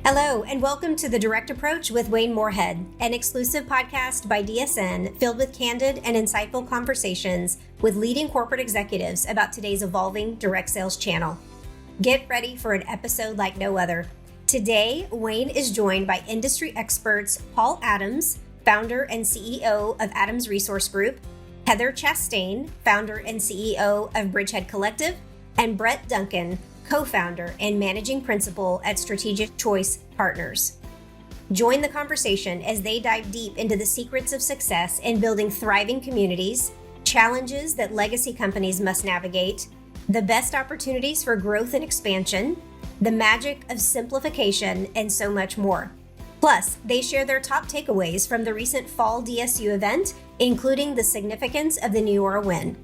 Hello, and welcome to The Direct Approach with Wayne Moorehead, an exclusive podcast by DSN filled with candid and insightful conversations with leading corporate executives about today's evolving direct sales channel. Get ready for an episode like no other. Today, Wayne is joined by industry experts Paul Adams, founder and CEO of Adams Resource Group, Heather Chastain, founder and CEO of Bridgehead Collective, and Brett Duncan, co-founder and managing principal at Strategic Choice Partners. Join the conversation as they dive deep into the secrets of success in building thriving communities, challenges that legacy companies must navigate, the best opportunities for growth and expansion, the magic of simplification, and so much more. Plus, they share their top takeaways from the recent Fall DSU Event, including the significance of the Neora Win.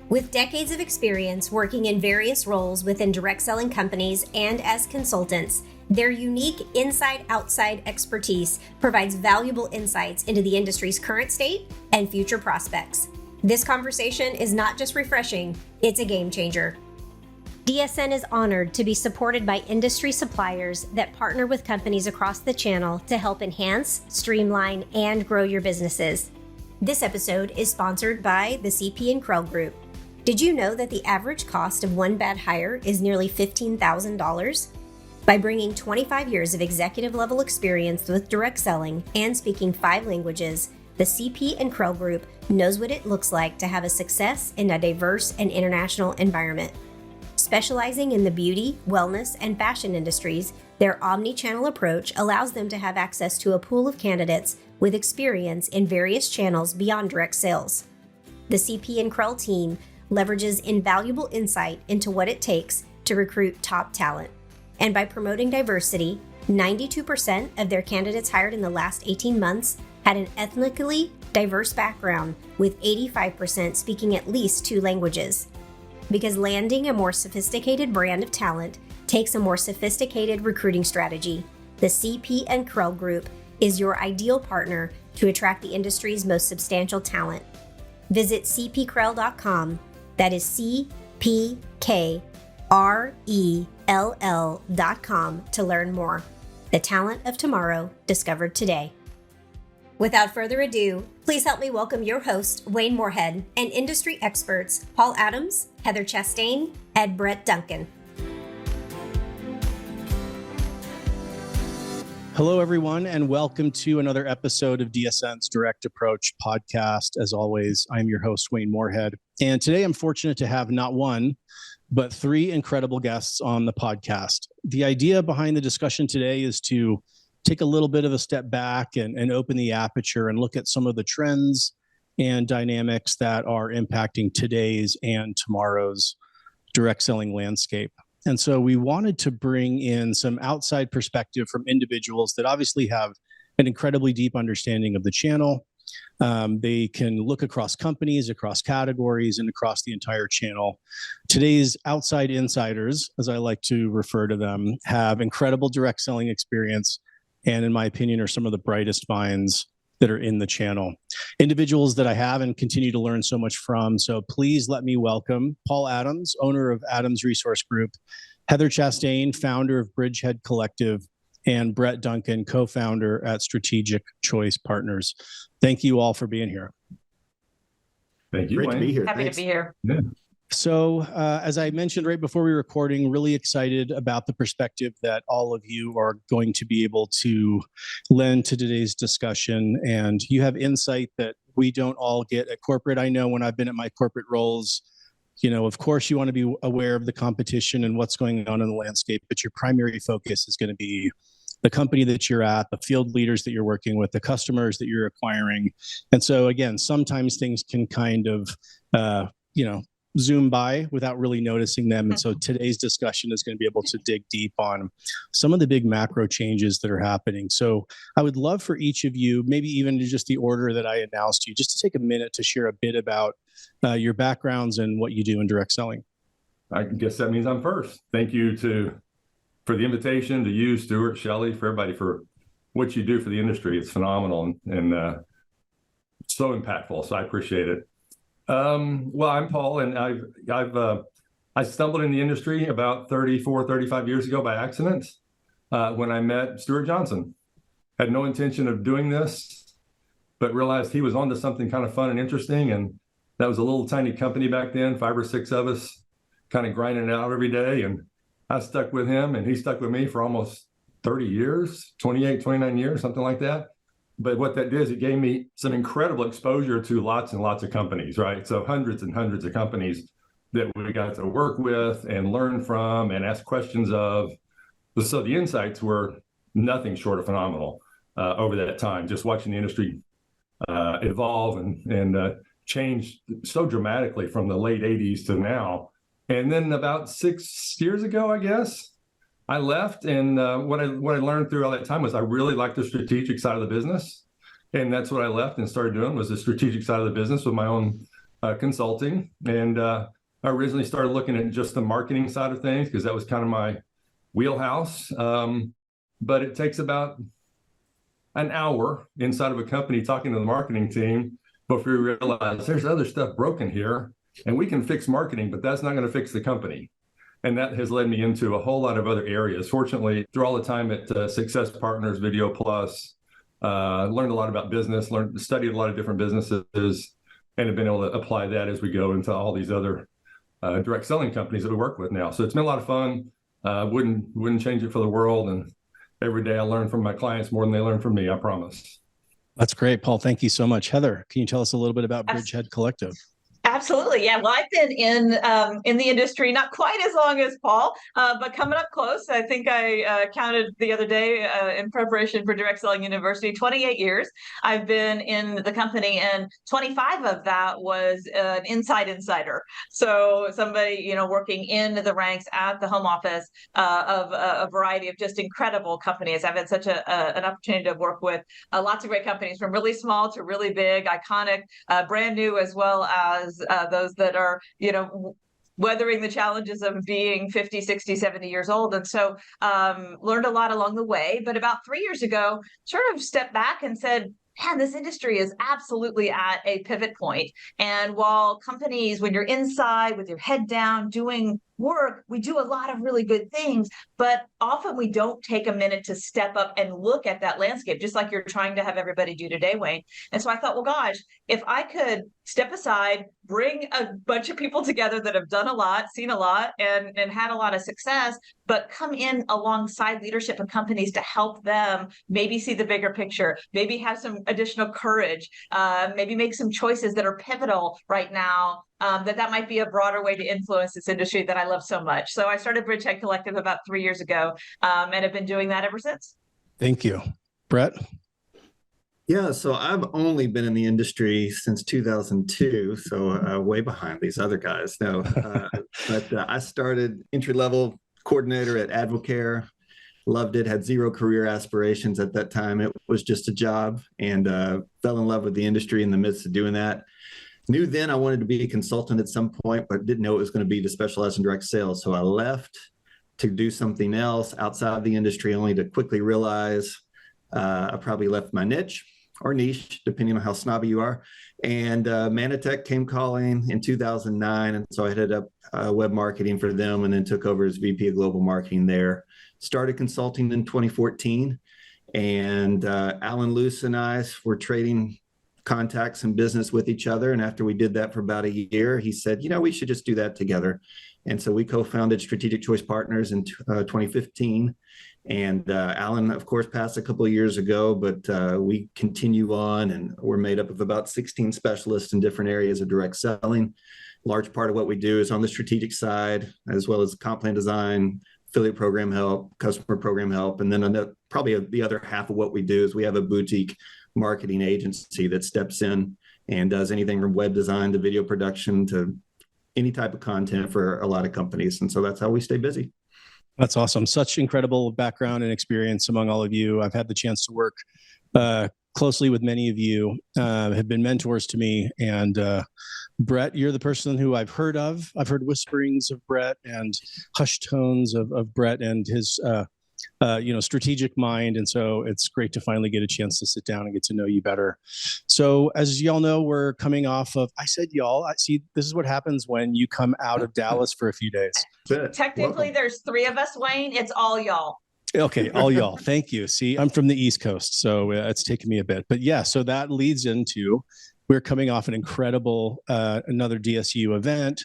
With decades of experience working in various roles within direct selling companies and as consultants, their unique inside-outside expertise provides valuable insights into the industry's current state and future prospects. This conversation is not just refreshing, it's a game changer. DSN is honored to be supported by industry suppliers that partner with companies across the channel to help enhance, streamline, and grow your businesses. This episode is sponsored by the CP and Krell Group. Did you know that the average cost of one bad hire is nearly $15,000? By bringing 25 years of executive-level experience with direct selling and speaking 5 languages, the CP and Krell Group knows what it looks like to have a success in a diverse and international environment. Specializing in the beauty, wellness, and fashion industries, their omni-channel approach allows them to have access to a pool of candidates with experience in various channels beyond direct sales. The CP and Krell team leverages invaluable insight into what it takes to recruit top talent. And by promoting diversity, 92% of their candidates hired in the last 18 months had an ethnically diverse background, with 85% speaking at least 2 languages. Because landing a more sophisticated brand of talent takes a more sophisticated recruiting strategy, the CP and Krell Group is your ideal partner to attract the industry's most substantial talent. Visit cpkrell.com. That is CPKRELL.com to learn more. The talent of tomorrow discovered today. Without further ado, please help me welcome your host, Wayne Moorehead, and industry experts Paul Adams, Heather Chastain, and Brett Duncan. Hello, everyone, and welcome to another episode of DSN's Direct Approach podcast. As always, I'm your host, Wayne Moorehead. And today I'm fortunate to have not one, but 3 incredible guests on the podcast. The idea behind the discussion today is to take a little bit of a step back and open the aperture and look at some of the trends and dynamics that are impacting today's and tomorrow's direct selling landscape. And so we wanted to bring in some outside perspective from individuals that obviously have an incredibly deep understanding of the channel. They can look across companies, across categories, and across the entire channel. Today's outside insiders, as I like to refer to them, have incredible direct selling experience, and in my opinion, are some of the brightest minds that are in the channel. Individuals that I have and continue to learn so much from. So please let me welcome Paul Adams, owner of Adams Resource Group, Heather Chastain, founder of Bridgehead Collective, and Brett Duncan, co-founder at Strategic Choice Partners. Thank you all for being here. Thank you, Great Wayne. to be here. Happy Thanks. to be here. Yeah. So as I mentioned right before we were recording, really excited about the perspective that all of you are going to be able to lend to today's discussion. And you have insight that we don't all get at corporate. I know when I've been at my corporate roles, of course you want to be aware of the competition and what's going on in the landscape, but your primary focus is going to be the company that you're at, the field leaders that you're working with, the customers that you're acquiring. And so again, sometimes things can kind of, zoom by without really noticing them. And so today's discussion is going to be able to dig deep on some of the big macro changes that are happening. So I would love for each of you, maybe even to just the order that I announced you, just to take a minute to share a bit about your backgrounds and what you do in direct selling. I guess that means I'm first. Thank you for the invitation, to you, Stuart, Shelley, for everybody, for what you do for the industry. It's phenomenal and so impactful. So I appreciate it. Well, I'm Paul, and I stumbled in the industry about 35 years ago by accident. when I met Stuart Johnson. Had no intention of doing this, but realized he was onto something kind of fun and interesting. And that was a little tiny company back then, 5 or 6 of us, kind of grinding it out every day. And I stuck with him, and he stuck with me for almost 30 years, 28, 29 years, something like that. But what that did is it gave me some incredible exposure to lots and lots of companies, right? So hundreds and hundreds of companies that we got to work with and learn from and ask questions of. So the insights were nothing short of phenomenal over that time, just watching the industry evolve and change so dramatically from the late 80s to now. And then about 6 years ago, I guess, I left, and what I learned through all that time was I really liked the strategic side of the business, and that's what I left and started doing was the strategic side of the business with my own consulting. And I originally started looking at just the marketing side of things because that was kind of my wheelhouse. But it takes about an hour inside of a company talking to the marketing team before we realize there's other stuff broken here, and we can fix marketing, but that's not going to fix the company. And that has led me into a whole lot of other areas. Fortunately, through all the time at Success Partners, Video Plus, learned a lot about business, studied a lot of different businesses, and have been able to apply that as we go into all these other direct selling companies that we work with now. So it's been a lot of fun. Wouldn't change it for the world. And every day I learn from my clients more than they learn from me, I promise. That's great, Paul. Thank you so much. Heather, can you tell us a little bit about Bridgehead Collective? Absolutely. Yeah. Well, I've been in the industry not quite as long as Paul, but coming up close. I think I counted the other day in preparation for Direct Selling University, 28 years I've been in the company, and 25 of that was an insider. So somebody, working in the ranks at the home office of a variety of just incredible companies. I've had such an opportunity to work with lots of great companies, from really small to really big, iconic, brand new, as well as those that are, weathering the challenges of being 50, 60, 70 years old. And so learned a lot along the way. But about 3 years ago, sort of stepped back and said, man, this industry is absolutely at a pivot point. And while companies, when you're inside with your head down doing work, we do a lot of really good things, but often we don't take a minute to step up and look at that landscape, just like you're trying to have everybody do today, Wayne. And so I thought, well, gosh, if I could step aside, bring a bunch of people together that have done a lot, seen a lot, and had a lot of success, but come in alongside leadership and companies to help them maybe see the bigger picture, maybe have some additional courage, maybe make some choices that are pivotal right now, that might be a broader way to influence this industry that I love so much. So I started Bridgehead Collective about 3 years ago, and have been doing that ever since. Thank you. Brett? Yeah, so I've only been in the industry since 2002, so way behind these other guys. No, but I started entry-level coordinator at Advocare, loved it, had zero career aspirations at that time. It was just a job, and fell in love with the industry in the midst of doing that. Knew then I wanted to be a consultant at some point, but didn't know it was going to be to specialize in direct sales. So I left to do something else outside the industry, only to quickly realize I probably left my niche or niche, depending on how snobby you are. And Manatech came calling in 2009. And so I headed up web marketing for them, and then took over as VP of global marketing there. Started consulting in 2014. And Alan Luce and I were trading contacts and business with each other. And after we did that for about a year, he said, we should just do that together. And so we co-founded Strategic Choice Partners in 2015. And Alan, of course, passed a couple of years ago, but we continue on, and we're made up of about 16 specialists in different areas of direct selling. Large part of what we do is on the strategic side, as well as comp plan design, affiliate program help, customer program help. And then probably the other half of what we do is we have a boutique marketing agency that steps in and does anything from web design to video production to any type of content for a lot of companies. And so that's how we stay busy. That's awesome. Such incredible background and experience among all of you. I've had the chance to work closely with many of you, have been mentors to me. And Brett, you're the person who I've heard of. I've heard whisperings of Brett and hushed tones of Brett and his strategic mind. And so it's great to finally get a chance to sit down and get to know you better. So as y'all know, we're coming off of, I said y'all, this is what happens when you come out of Dallas for a few days. Technically, there's 3 of us, Wayne. It's all y'all. Okay, all y'all. Thank you. See, I'm from the East Coast, so it's taken me a bit. But yeah, so that leads into we're coming off an incredible another DSU event.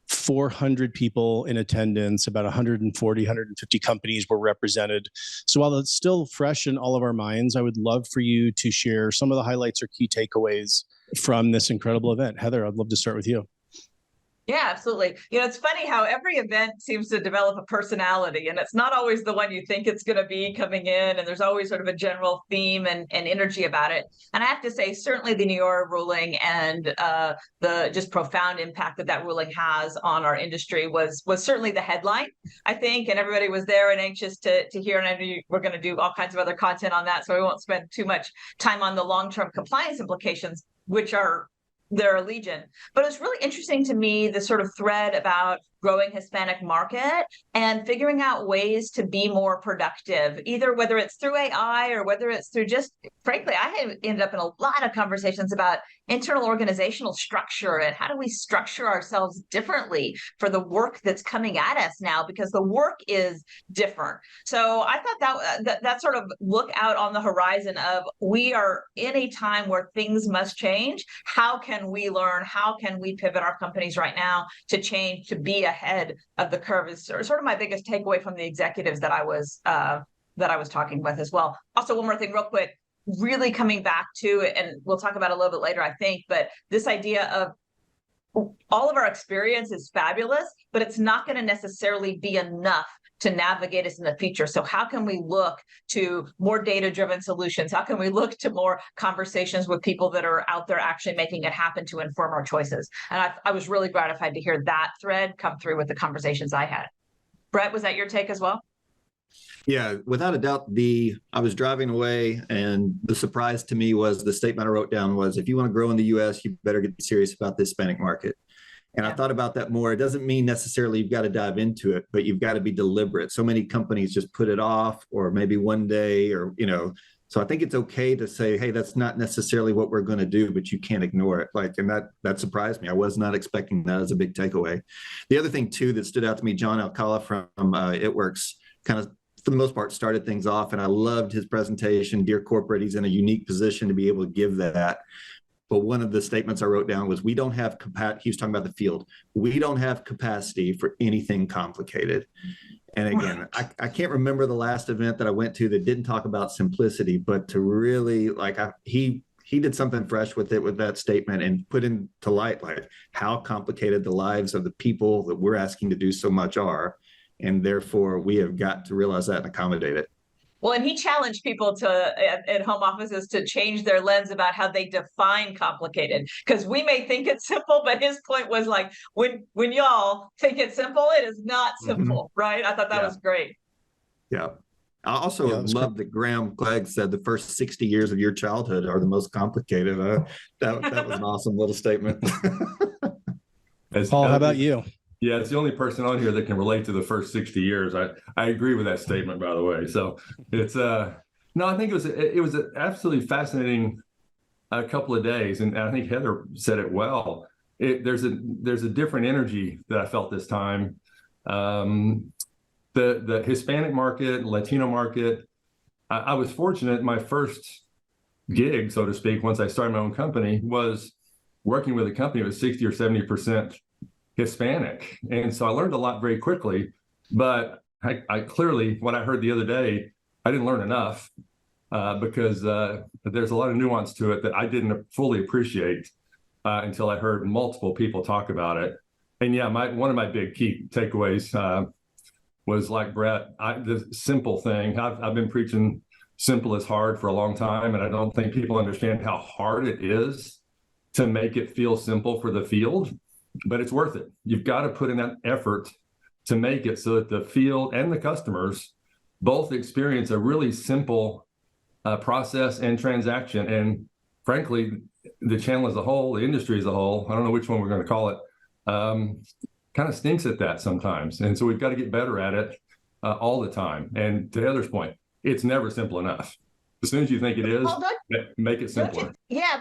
400 people in attendance, about 140, 150 companies were represented. So while it's still fresh in all of our minds, I would love for you to share some of the highlights or key takeaways from this incredible event. Heather, I'd love to start with you. Yeah, absolutely. It's funny how every event seems to develop a personality, and it's not always the one you think it's going to be coming in. And there's always sort of a general theme and energy about it. And I have to say, certainly the Neora ruling and the just profound impact that ruling has on our industry was certainly the headline, I think. And everybody was there and anxious to hear. And I know we're going to do all kinds of other content on that, so we won't spend too much time on the long-term compliance implications, which are they're a legion. But it's really interesting to me, the sort of thread about growing Hispanic market and figuring out ways to be more productive, either whether it's through AI or whether it's through just, frankly, I have ended up in a lot of conversations about internal organizational structure and how do we structure ourselves differently for the work that's coming at us now, because the work is different. So I thought that sort of look out on the horizon of we are in a time where things must change. How can we learn? How can we pivot our companies right now to change, to be ahead of the curve is sort of my biggest takeaway from the executives that I was talking with as well. Also, one more thing real quick, really coming back to, and we'll talk about it a little bit later, I think, but this idea of all of our experience is fabulous, but it's not going to necessarily be enough to navigate us in the future. So how can we look to more data-driven solutions? How can we look to more conversations with people that are out there actually making it happen to inform our choices? And I was really gratified to hear that thread come through with the conversations I had. Brett, was that your take as well? Yeah, without a doubt, I was driving away and the surprise to me was the statement I wrote down was, if you want to grow in the US, you better get serious about the Hispanic market. And I thought about that more. It doesn't mean necessarily you've got to dive into it, but you've got to be deliberate. So many companies just put it off, or maybe one day, or, so I think it's okay to say, hey, that's not necessarily what we're going to do, but you can't ignore it. And that surprised me. I was not expecting that as a big takeaway. The other thing too, that stood out to me, John Alcala from It Works kind of, for the most part, started things off. And I loved his presentation. Dear corporate, he's in a unique position to be able to give that. But one of the statements I wrote down was, we don't have he was talking about the field. We don't have capacity for anything complicated. And again, I can't remember the last event that I went to that didn't talk about simplicity, but to really he did something fresh with it, with that statement, and put into light how complicated the lives of the people that we're asking to do so much are. And therefore we have got to realize that and accommodate it. Well, and he challenged people at home offices to change their lens about how they define complicated, because we may think it's simple, but his point was when y'all think it's simple, it is not simple, right? I thought that was great. Yeah. I also love that Graham Clegg said the first 60 years of your childhood are the most complicated. That was an awesome little statement. Paul, how about you? Yeah, it's the only person on here that can relate to the first 60 years. I agree with that statement, by the way. So it's no, I think it was an absolutely fascinating couple of days, and I think Heather said it well. There's a different energy that I felt this time. The Hispanic market, Latino market. I was fortunate. My first gig, so to speak, once I started my own company, was working with a company that was 60 or 70% Hispanic. And so I learned a lot very quickly, but I clearly, what I heard the other day, I didn't learn enough because there's a lot of nuance to it that I didn't fully appreciate until I heard multiple people talk about it. And yeah, one of my big key takeaways was like Brett, the simple thing. I've been preaching simple is hard for a long time, and I don't think people understand how hard it is to make it feel simple for the field. But it's worth it. You've got to put in that effort to make it so that the field and the customers both experience a really simple process and transaction. And frankly, the channel as a whole, the industry as a whole, I don't know which one we're going to call it, kind of stinks at that sometimes. And so we've got to get better at it all the time. And to Heather's point, it's never simple enough. As soon as you think it is, Paul, make it simpler.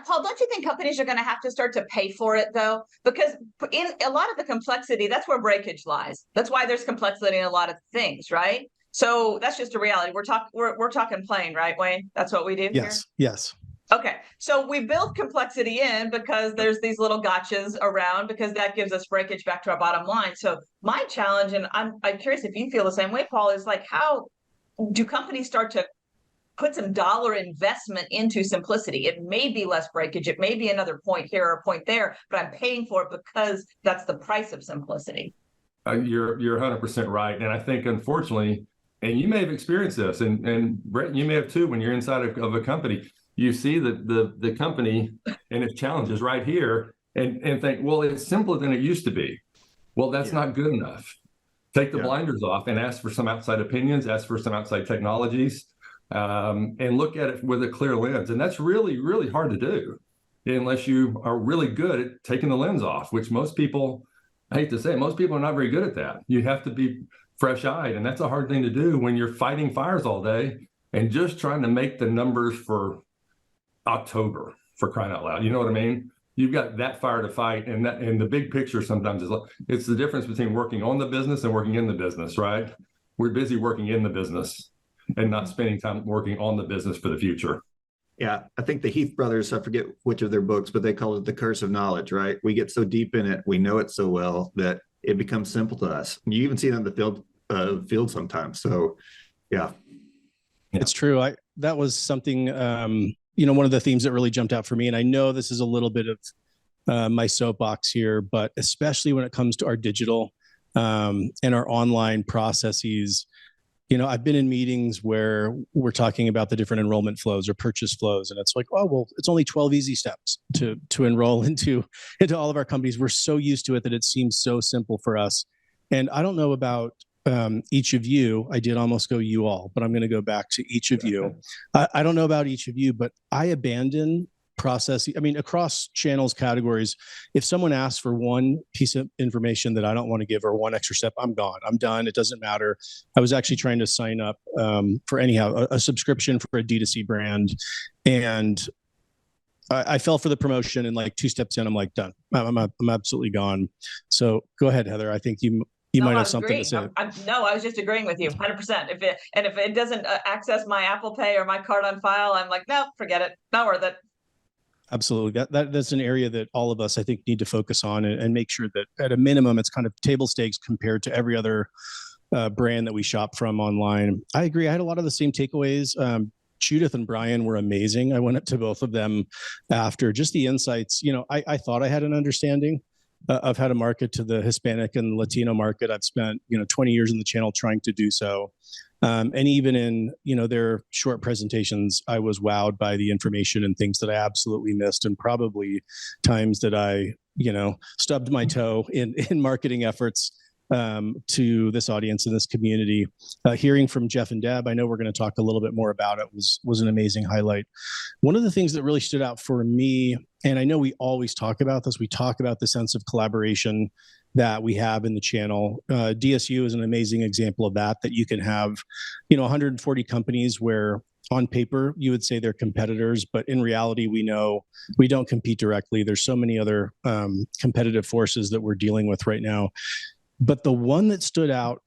Paul, don't you think companies are going to have to start to pay for it, though? Because in a lot of the complexity, that's where breakage lies. That's why there's complexity in a lot of things, right? So that's just a reality. We're talking plain, right, Wayne? That's what we do here? Yes. Okay, so we build complexity in because there's these little gotchas around, because that gives us breakage back to our bottom line. So my challenge, and I'm curious if you feel the same way, Paul, is like, how do companies start to put some dollar investment into simplicity? It may be less breakage, it may be another point here or a point there, but I'm paying for it because that's the price of simplicity. You're 100% right, and I think unfortunately, and you may have experienced this, and Brett, you may have too, when you're inside of a company. You see the company and its challenges right here, and think, well, it's simpler than it used to be. Well, that's not good enough. Take the blinders off and ask for some outside opinions, ask for some outside technologies, and look at it with a clear lens. And that's really, really hard to do unless you are really good at taking the lens off, which most people, I hate to say it, most people are not very good at that. You have to be fresh-eyed, and that's a hard thing to do when you're fighting fires all day and just trying to make the numbers for October, for crying out loud. You know what I mean? You've got that fire to fight, and the big picture sometimes is, it's the difference between working on the business and working in the business, right? We're busy working in the business and not spending time working on the business for the future. Yeah, I think the Heath brothers, I forget which of their books, but they call it the curse of knowledge, right? We get so deep in it, we know it so well that it becomes simple to us. You even see it on the field sometimes. So, yeah. It's true. That was something, one of the themes that really jumped out for me. And I know this is a little bit of my soapbox here, but especially when it comes to our digital and our online processes, I've been in meetings where we're talking about the different enrollment flows or purchase flows. And it's like, oh, well, it's only 12 easy steps to enroll into all of our companies. We're so used to it that it seems so simple for us. And I don't know about each of you. I did almost go you all, but I'm going to go back to each of you. I don't know about each of you, but I abandon processing. I mean, across channels, categories, if someone asks for one piece of information that I don't want to give or one extra step, I'm gone. I'm done. It doesn't matter. I was actually trying to sign up for a subscription for a D2C brand. And I fell for the promotion, and like 2 steps in, I'm like, done. I'm absolutely gone. So go ahead, Heather. I think you might have something to say. No, I was just agreeing with you 100%. If it doesn't access my Apple Pay or my card on file, I'm like, no, forget it. Not worth it. Absolutely. That's an area that all of us, I think, need to focus on and make sure that at a minimum, it's kind of table stakes compared to every other brand that we shop from online. I agree. I had a lot of the same takeaways. Judith and Brian were amazing. I went up to both of them after just the insights. I thought I had an understanding of how to market to the Hispanic and Latino market. I've spent 20 years in the channel trying to do so. And even in their short presentations, I was wowed by the information and things that I absolutely missed, and probably times that I stubbed my toe in marketing efforts to this audience and this community. Hearing from Jeff and Deb, I know we're going to talk a little bit more about it, was an amazing highlight. One of the things that really stood out for me, and I know we always talk about this, we talk about the sense of collaboration that we have in the channel. DSU is an amazing example of that you can have, 140 companies where on paper you would say they're competitors, but in reality, we know we don't compete directly. There's so many other competitive forces that we're dealing with right now. But the one that stood out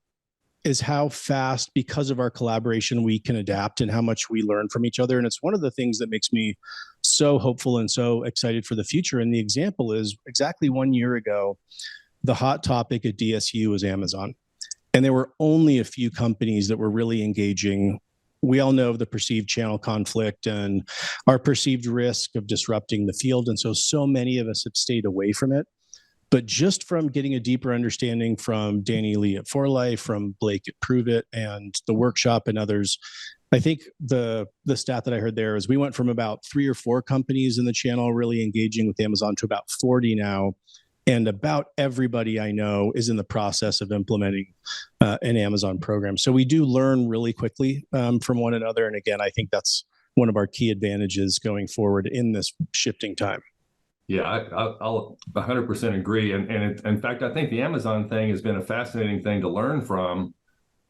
is how fast, because of our collaboration, we can adapt and how much we learn from each other. And it's one of the things that makes me so hopeful and so excited for the future. And the example is exactly 1 year ago, the hot topic at DSU was Amazon. And there were only a few companies that were really engaging. We all know of the perceived channel conflict and our perceived risk of disrupting the field. And so many of us have stayed away from it. But just from getting a deeper understanding from Danny Lee at For Life, from Blake at Prove It, and the workshop and others, I think the stat that I heard there is we went from about 3 or 4 companies in the channel really engaging with Amazon to about 40 now. And about everybody I know is in the process of implementing an Amazon program. So we do learn really quickly from one another. And again, I think that's one of our key advantages going forward in this shifting time. Yeah, I'll 100% agree. And in fact, I think the Amazon thing has been a fascinating thing to learn from,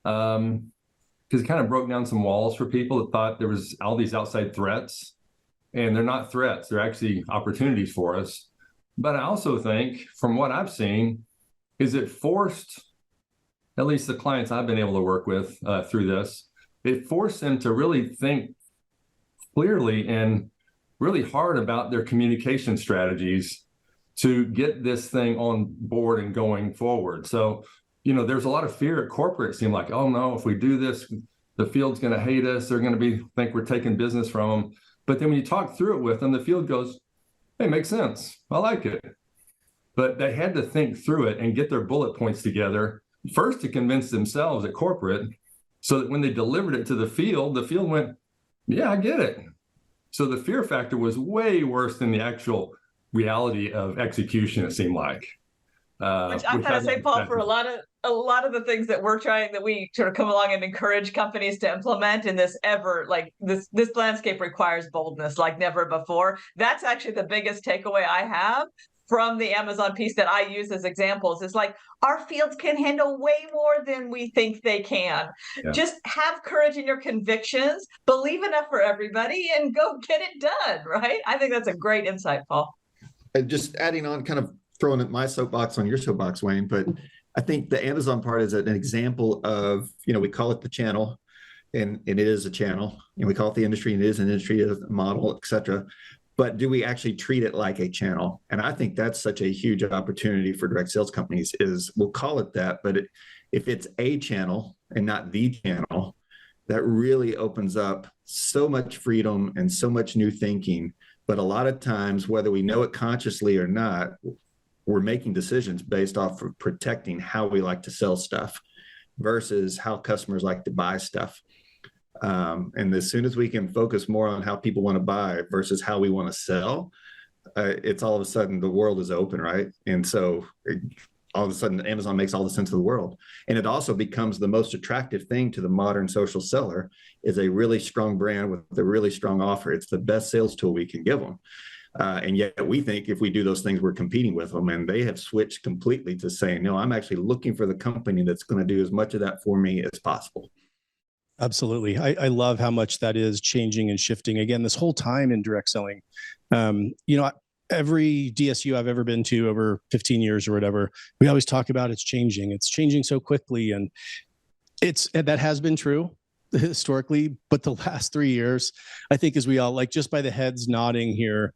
because it kind of broke down some walls for people that thought there was all these outside threats. And they're not threats. They're actually opportunities for us. But I also think, from what I've seen, is it forced at least the clients I've been able to work with through this, it forced them to really think clearly and really hard about their communication strategies to get this thing on board and going forward. So, there's a lot of fear at corporate. It seemed like, oh no, if we do this, the field's going to hate us. They're going to think we're taking business from them. But then when you talk through it with them, the field goes, hey, makes sense. I like it. But they had to think through it and get their bullet points together first to convince themselves at corporate, so that when they delivered it to the field went, yeah, I get it. So the fear factor was way worse than the actual reality of execution, it seemed like. Which I've got to say, Paul, for a lot of the things that we sort of come along and encourage companies to implement in this this landscape requires boldness like never before. That's actually the biggest takeaway I have from the Amazon piece that I use as examples. Is like, our fields can handle way more than we think they can. Yeah. Just have courage in your convictions, believe enough for everybody, and go get it done, right? I think that's a great insight, Paul. And just adding on, kind of throwing my soapbox on your soapbox, Wayne, but I think the Amazon part is an example of, we call it the channel, and it is a channel, and we call it the industry, and it is an industry, a model, et cetera. But do we actually treat it like a channel? And I think that's such a huge opportunity for direct sales companies. Is we'll call it that, but if it's a channel and not the channel, that really opens up so much freedom and so much new thinking. But a lot of times, whether we know it consciously or not, we're making decisions based off of protecting how we like to sell stuff versus how customers like to buy stuff. And as soon as we can focus more on how people want to buy versus how we want to sell, it's all of a sudden the world is open, right? And so all of a sudden Amazon makes all the sense of the world. And it also becomes the most attractive thing to the modern social seller is a really strong brand with a really strong offer. It's the best sales tool we can give them. And yet we think if we do those things, we're competing with them. And they have switched completely to saying, no, I'm actually looking for the company that's going to do as much of that for me as possible. Absolutely. I love how much that is changing and shifting. Again, this whole time in direct selling, every DSU I've ever been to over 15 years or whatever, we always talk about it's changing. It's changing so quickly. And that has been true historically, but the last 3 years, I think as we all just by the heads nodding here,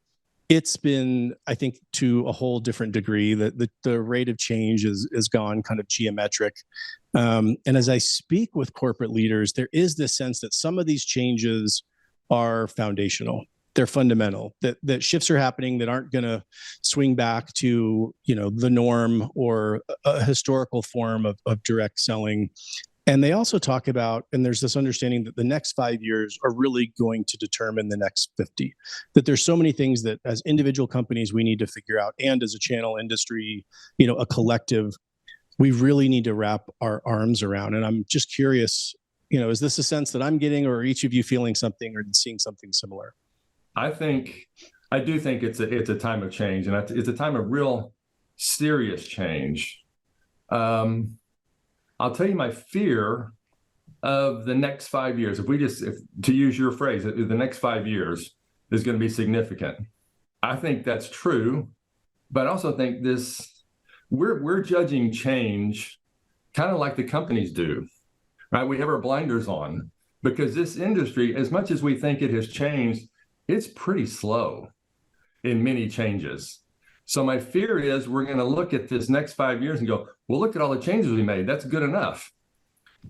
it's been, I think, to a whole different degree. The rate of change is gone kind of geometric. And as I speak with corporate leaders, there is this sense that some of these changes are foundational. They're fundamental, that shifts are happening that aren't going to swing back to, the norm or a historical form of direct selling. And they also talk about, and there's this understanding that the next 5 years are really going to determine the next 50, that there's so many things that as individual companies we need to figure out, and as a channel industry, a collective, we really need to wrap our arms around. And I'm just curious, is this a sense that I'm getting, or are each of you feeling something or seeing something similar? I do think it's a time of change, and it's a time of real serious change. I'll tell you my fear of the next 5 years. If to use your phrase, the next 5 years is going to be significant. I think that's true, but I also think we're judging change kind of like the companies do, right? We have our blinders on because this industry, as much as we think it has changed, it's pretty slow in many changes. So my fear is we're going to look at this next 5 years and go, well, look at all the changes we made. That's good enough.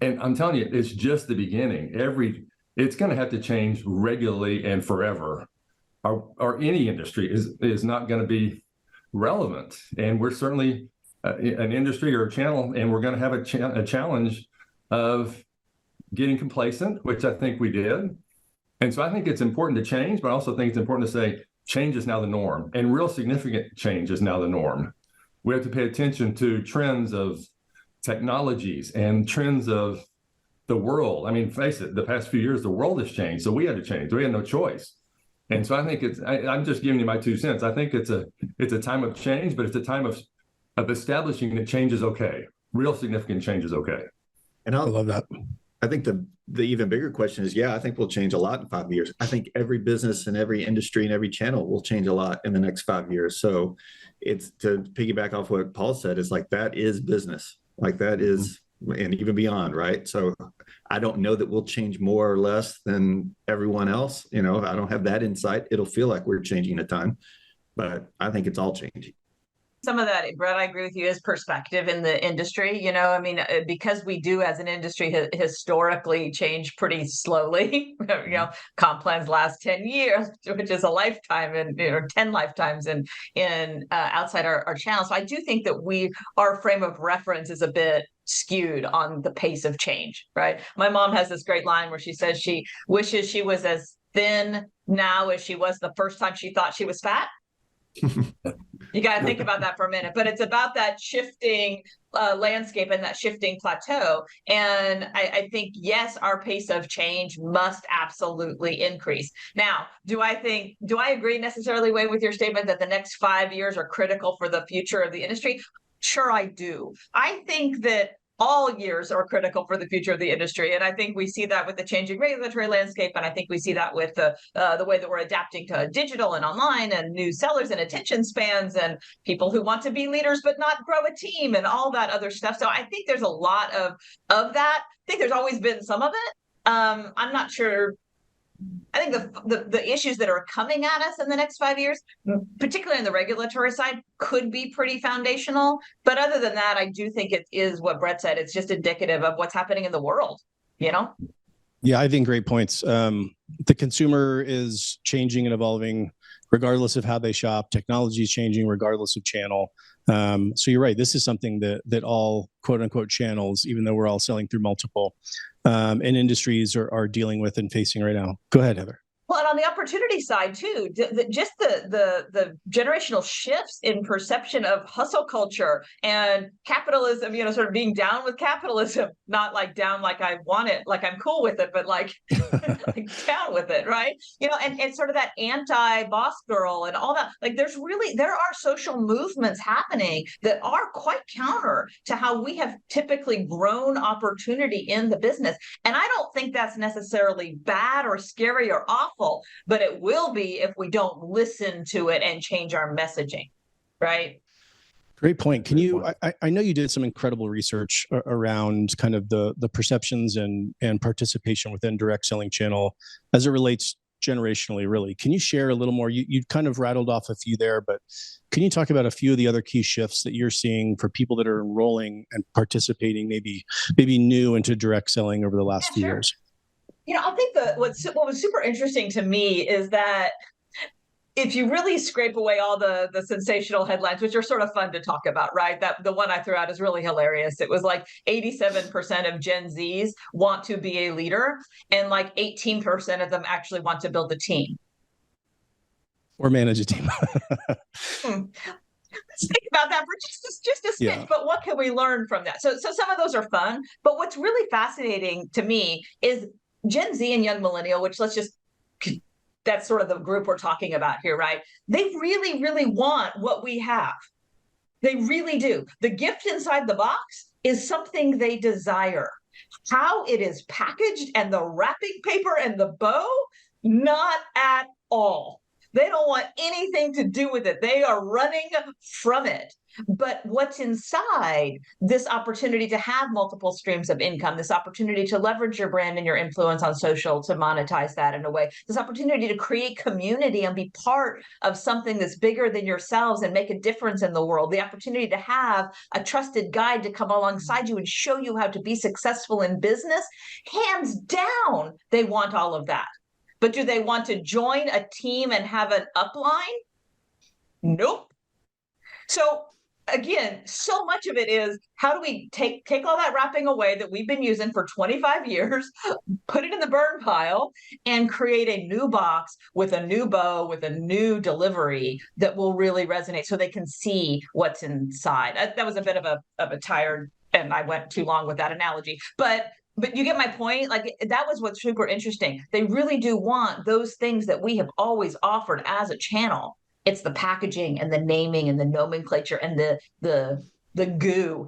And I'm telling you, it's just the beginning. It's going to have to change regularly and forever. Or any industry is not going to be relevant. And we're certainly an industry or a channel, and we're going to have a challenge of getting complacent, which I think we did. And so I think it's important to change, but I also think it's important to say, change is now the norm, and real significant change is now the norm. We have to pay attention to trends of technologies and trends of the world. I mean, face it, the past few years, the world has changed, so we had to change. We had no choice. And so I think I'm just giving you my 2 cents. I think it's a time of change, but it's a time of establishing that change is okay. Real significant change is okay. And I love that. I think the even bigger question is, I think we'll change a lot in 5 years. I think every business and every industry and every channel will change a lot in the next 5 years. So it's to piggyback off what Paul said, is like, that is business. Like that is and even beyond, right? So I don't know that we'll change more or less than everyone else. I don't have that insight. It'll feel like we're changing a ton, but I think it's all changing. Some of that, Brett, I agree with you, is perspective in the industry. Because we do as an industry historically change pretty slowly. Comp plans last 10 years, which is a lifetime, and 10 lifetimes in outside our channel. So I do think that our frame of reference is a bit skewed on the pace of change, right? My mom has this great line where she says she wishes she was as thin now as she was the first time she thought she was fat. You got to think about that for a minute, but it's about that shifting landscape and that shifting plateau. And I think, yes, our pace of change must absolutely increase. Now, do I agree necessarily, Wayne, with your statement that the next 5 years are critical for the future of the industry? Sure, I do. I think that all years are critical for the future of the industry. And I think we see that with the changing regulatory landscape. And I think we see that with the way that we're adapting to digital and online and new sellers and attention spans and people who want to be leaders but not grow a team and all that other stuff. So I think there's a lot of that. I think there's always been some of it. I'm not sure. I think the issues that are coming at us in the next 5 years, particularly on the regulatory side, could be pretty foundational. But other than that, I do think it is what Brett said. It's just indicative of what's happening in the world, Yeah, I think great points. The consumer is changing and evolving regardless of how they shop. Technology is changing regardless of channel. So you're right. This is something that all quote unquote channels, even though we're all selling through multiple and industries are dealing with and facing right now. Go ahead, Heather. Well, and on the opportunity side too, just the generational shifts in perception of hustle culture and capitalism, sort of being down with capitalism, not like down like I want it, like I'm cool with it, but like, like down with it, right? And sort of that anti-boss girl and all that. Like there are social movements happening that are quite counter to how we have typically grown opportunity in the business. And I don't think that's necessarily bad or scary or awful. But it will be if we don't listen to it and change our messaging, right? Great point. Can you, I know you did some incredible research around kind of the perceptions and participation within direct selling channel as it relates generationally, really. Can you share a little more? You kind of rattled off a few there, but can you talk about a few of the other key shifts that you're seeing for people that are enrolling and participating, maybe new into direct selling over the last few years? I think what was super interesting to me is that if you really scrape away all the sensational headlines, which are sort of fun to talk about, right? That the one I threw out is really hilarious. It was like 87% of Gen Zs want to be a leader, and like 18% of them actually want to build a team. Or manage a team. Let's think about that for just a smidge. Yeah. But what can we learn from that? So some of those are fun. But what's really fascinating to me is Gen Z and young millennial, which that's sort of the group we're talking about here, right? They really, really want what we have. They really do. The gift inside the box is something they desire. How it is packaged and the wrapping paper and the bow, not at all. They don't want anything to do with it. They are running from it. But what's inside, this opportunity to have multiple streams of income, this opportunity to leverage your brand and your influence on social to monetize that in a way, this opportunity to create community and be part of something that's bigger than yourselves and make a difference in the world, the opportunity to have a trusted guide to come alongside you and show you how to be successful in business, hands down, they want all of that. But do they want to join a team and have an upline? Nope. So again, so much of it is how do we take all that wrapping away that we've been using for 25 years, put it in the burn pile, and create a new box with a new bow, with a new delivery that will really resonate so they can see what's inside. That was a bit of a tired, and I went too long with that analogy. But you get my point. Like that was what's super interesting. They really do want those things that we have always offered as a channel. It's the packaging and the naming and the nomenclature and the goo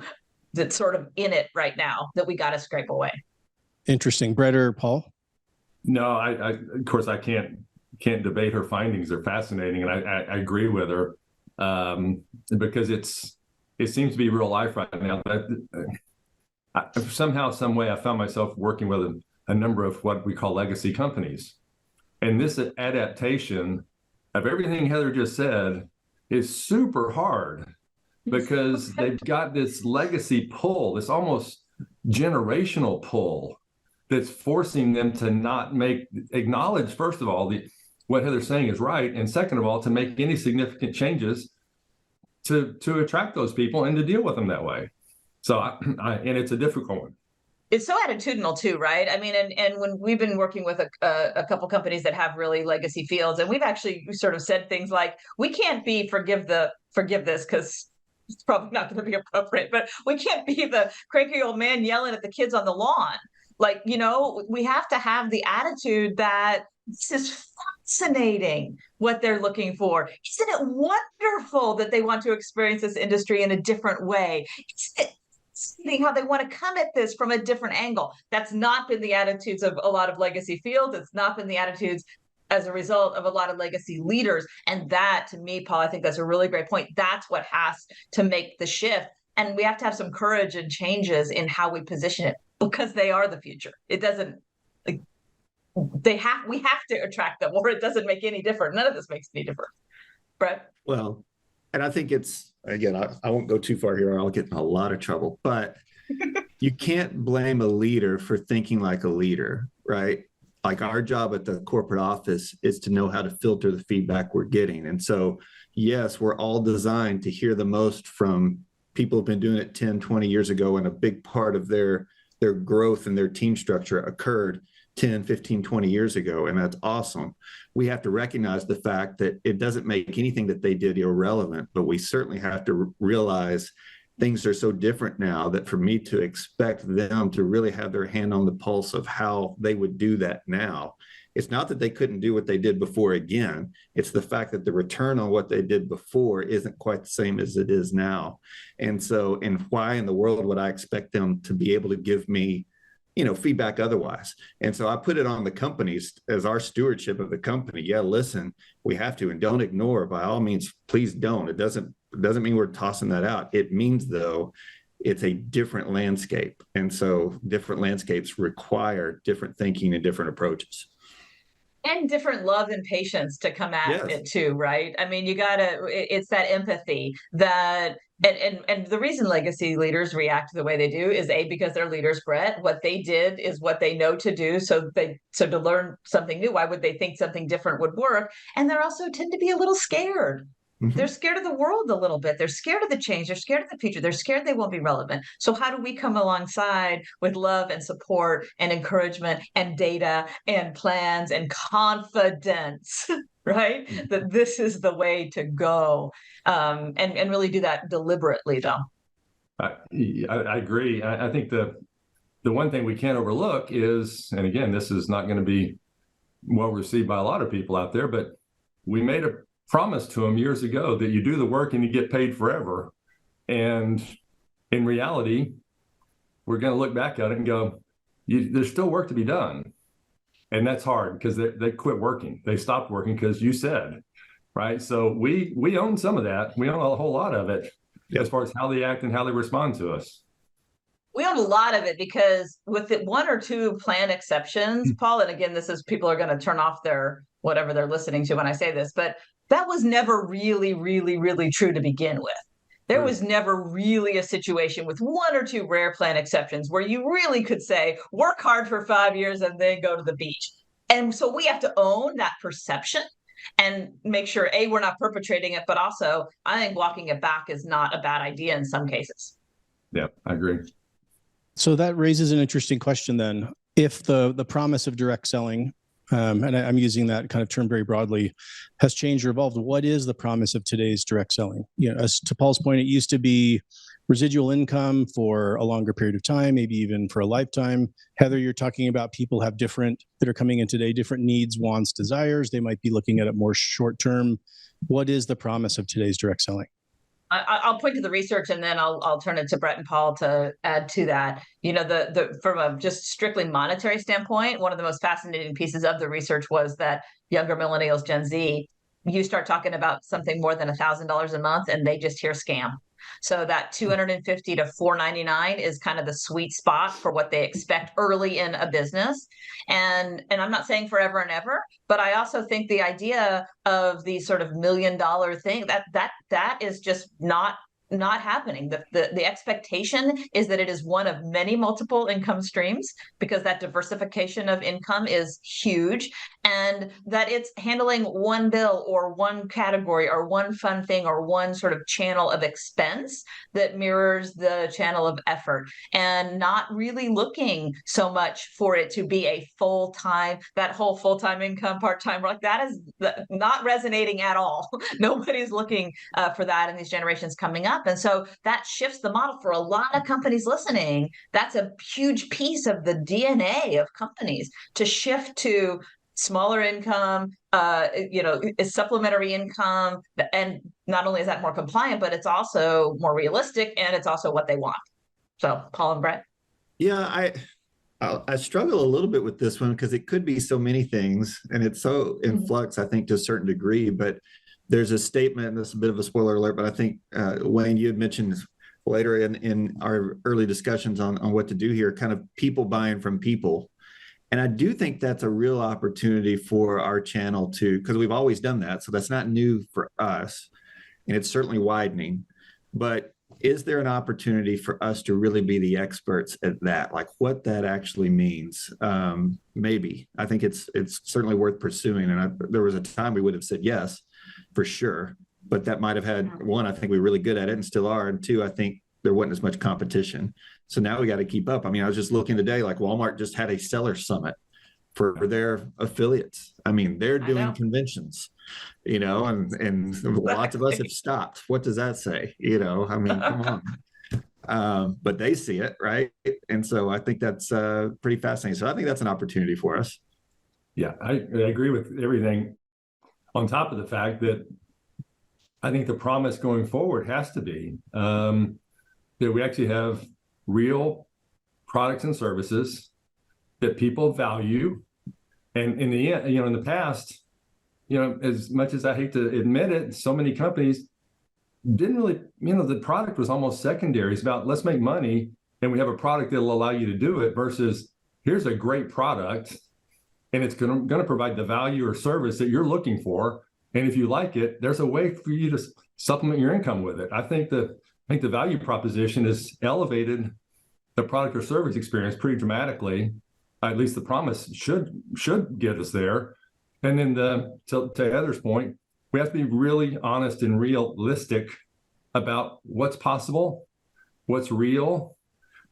that's sort of in it right now that we got to scrape away. Interesting. Brett or Paul? No, I of course I can't debate her findings. They're fascinating, and I agree with her because it seems to be real life right now. somehow, some way, I found myself working with a number of what we call legacy companies. And this adaptation of everything Heather just said is super hard because they've got this legacy pull, this almost generational pull that's forcing them to not acknowledge, first of all, what Heather's saying is right. And second of all, to make any significant changes to attract those people and to deal with them that way. So, and it's a difficult one. It's so attitudinal too, right? I mean, and when we've been working with a couple companies that have really legacy fields, and we've actually sort of said things like, we can't be forgive this because it's probably not going to be appropriate, but we can't be the cranky old man yelling at the kids on the lawn. Like, we have to have the attitude that this is fascinating what they're looking for. Isn't it wonderful that they want to experience this industry in a different way? Isn't it fascinating how they want to come at this from a different angle? That's not been the attitudes of a lot of legacy fields. It's not been the attitudes as a result of a lot of legacy leaders. And that, to me, Paul, I think that's a really great point. That's what has to make the shift. And we have to have some courage and changes in how we position it, because they are the future. It doesn't, we have to attract them, or it doesn't make any difference. None of this makes any difference. Brett? Well, and I think it's, again, I won't go too far here or I'll get in a lot of trouble, but you can't blame a leader for thinking like a leader, right? Like, our job at the corporate office is to know how to filter the feedback we're getting. And so, yes, we're all designed to hear the most from people who've been doing it 10, 20 years ago, and a big part of their growth and their team structure occurred 10, 15, 20 years ago, and that's awesome. We have to recognize the fact that it doesn't make anything that they did irrelevant, but we certainly have to realize things are so different now that for me to expect them to really have their hand on the pulse of how they would do that now, it's not that they couldn't do what they did before again. It's the fact that the return on what they did before isn't quite the same as it is now. And so, and why in the world would I expect them to be able to give me, feedback otherwise? And so I put it on the companies as our stewardship of the company. Yeah, listen, we have to, and don't ignore, by all means, please don't. It doesn't mean we're tossing that out. It means, though, it's a different landscape. And so different landscapes require different thinking and different approaches. And different love and patience to come at it too, right? I mean, it's that empathy that, and the reason legacy leaders react the way they do is because they're leaders, Brett. What they did is what they know to do. So to learn something new, why would they think something different would work? And they're also tend to be a little scared. Mm-hmm. They're scared of the world a little bit. They're scared of the change. They're scared of the future. They're scared they won't be relevant. So how do we come alongside with love and support and encouragement and data and plans and confidence, right? Mm-hmm. That this is the way to go, and really do that deliberately, though. I agree. I think the one thing we can't overlook is, and again, this is not going to be well received by a lot of people out there, but we made a promise to them years ago that you do the work and you get paid forever. And in reality, we're going to look back at it and go, there's still work to be done. And that's hard because they quit working. They stopped working because you said, right? So we own some of that. We own a whole lot of it as far as how they act and how they respond to us. We own a lot of it because with one or two planned exceptions, Paul, and again, this is people are going to turn off their whatever they're listening to when I say this, but that was never really, really, really true to begin with. There was never really a situation with one or two rare planned exceptions where you really could say, work hard for 5 years and then go to the beach. And so we have to own that perception and make sure, A, we're not perpetrating it, but also I think walking it back is not a bad idea in some cases. Yeah, I agree. So that raises an interesting question then. If the promise of direct selling, and I'm using that kind of term very broadly, has changed or evolved, what is the promise of today's direct selling? As to Paul's point, it used to be residual income for a longer period of time, maybe even for a lifetime. Heather, you're talking about people that are coming in today, different needs, wants, desires. They might be looking at it more short term. What is the promise of today's direct selling? I'll point to the research and then I'll turn it to Brett and Paul to add to that. From a just strictly monetary standpoint, one of the most fascinating pieces of the research was that younger millennials, Gen Z, you start talking about something more than $1,000 a month and they just hear scam. So that 250 to 499 is kind of the sweet spot for what they expect early in a business. And I'm not saying forever and ever, but I also think the idea of the sort of $1 million thing, that is just not happening. The expectation is that it is one of many multiple income streams, because that diversification of income is huge, and that it's handling one bill or one category or one fun thing or one sort of channel of expense that mirrors the channel of effort, and not really looking so much for it to be a full-time, that whole full-time income, part-time, like that is not resonating at all. Nobody's looking for that in these generations coming up. And so that shifts the model for a lot of companies listening. That's a huge piece of the DNA of companies, to shift to smaller income, supplementary income. And not only is that more compliant, but it's also more realistic, and it's also what they want. So, Paul and Brett. Yeah, I struggle a little bit with this one, because it could be so many things, and it's so in flux, I think, to a certain degree. But there's a statement, and this is a bit of a spoiler alert, but I think, Wayne, you had mentioned later in our early discussions on what to do here, kind of people buying from people. And I do think that's a real opportunity for our channel because we've always done that. So that's not new for us, and it's certainly widening. But is there an opportunity for us to really be the experts at that, like what that actually means? Maybe. I think it's certainly worth pursuing. And there was a time we would have said yes, for sure. But that might have had, one, I think we were really good at it and still are. And two, I think there wasn't as much competition. So now we got to keep up. I mean, I was just looking today, like Walmart just had a seller summit for their affiliates. I mean, they're doing conventions, and lots of us have stopped. What does that say? I mean, come on. But they see it, right? And so I think that's pretty fascinating. So I think that's an opportunity for us. Yeah, I agree with everything. On top of the fact that I think the promise going forward has to be that we actually have real products and services that people value. And in the end, in the past, as much as I hate to admit it, so many companies didn't really, the product was almost secondary. It's about, let's make money and we have a product that'll allow you to do it, versus here's a great product and it's going to provide the value or service that you're looking for. And if you like it, there's a way for you to supplement your income with it. I think the value proposition has elevated the product or service experience pretty dramatically. At least the promise should get us there. And then to Heather's point, we have to be really honest and realistic about what's possible, what's real.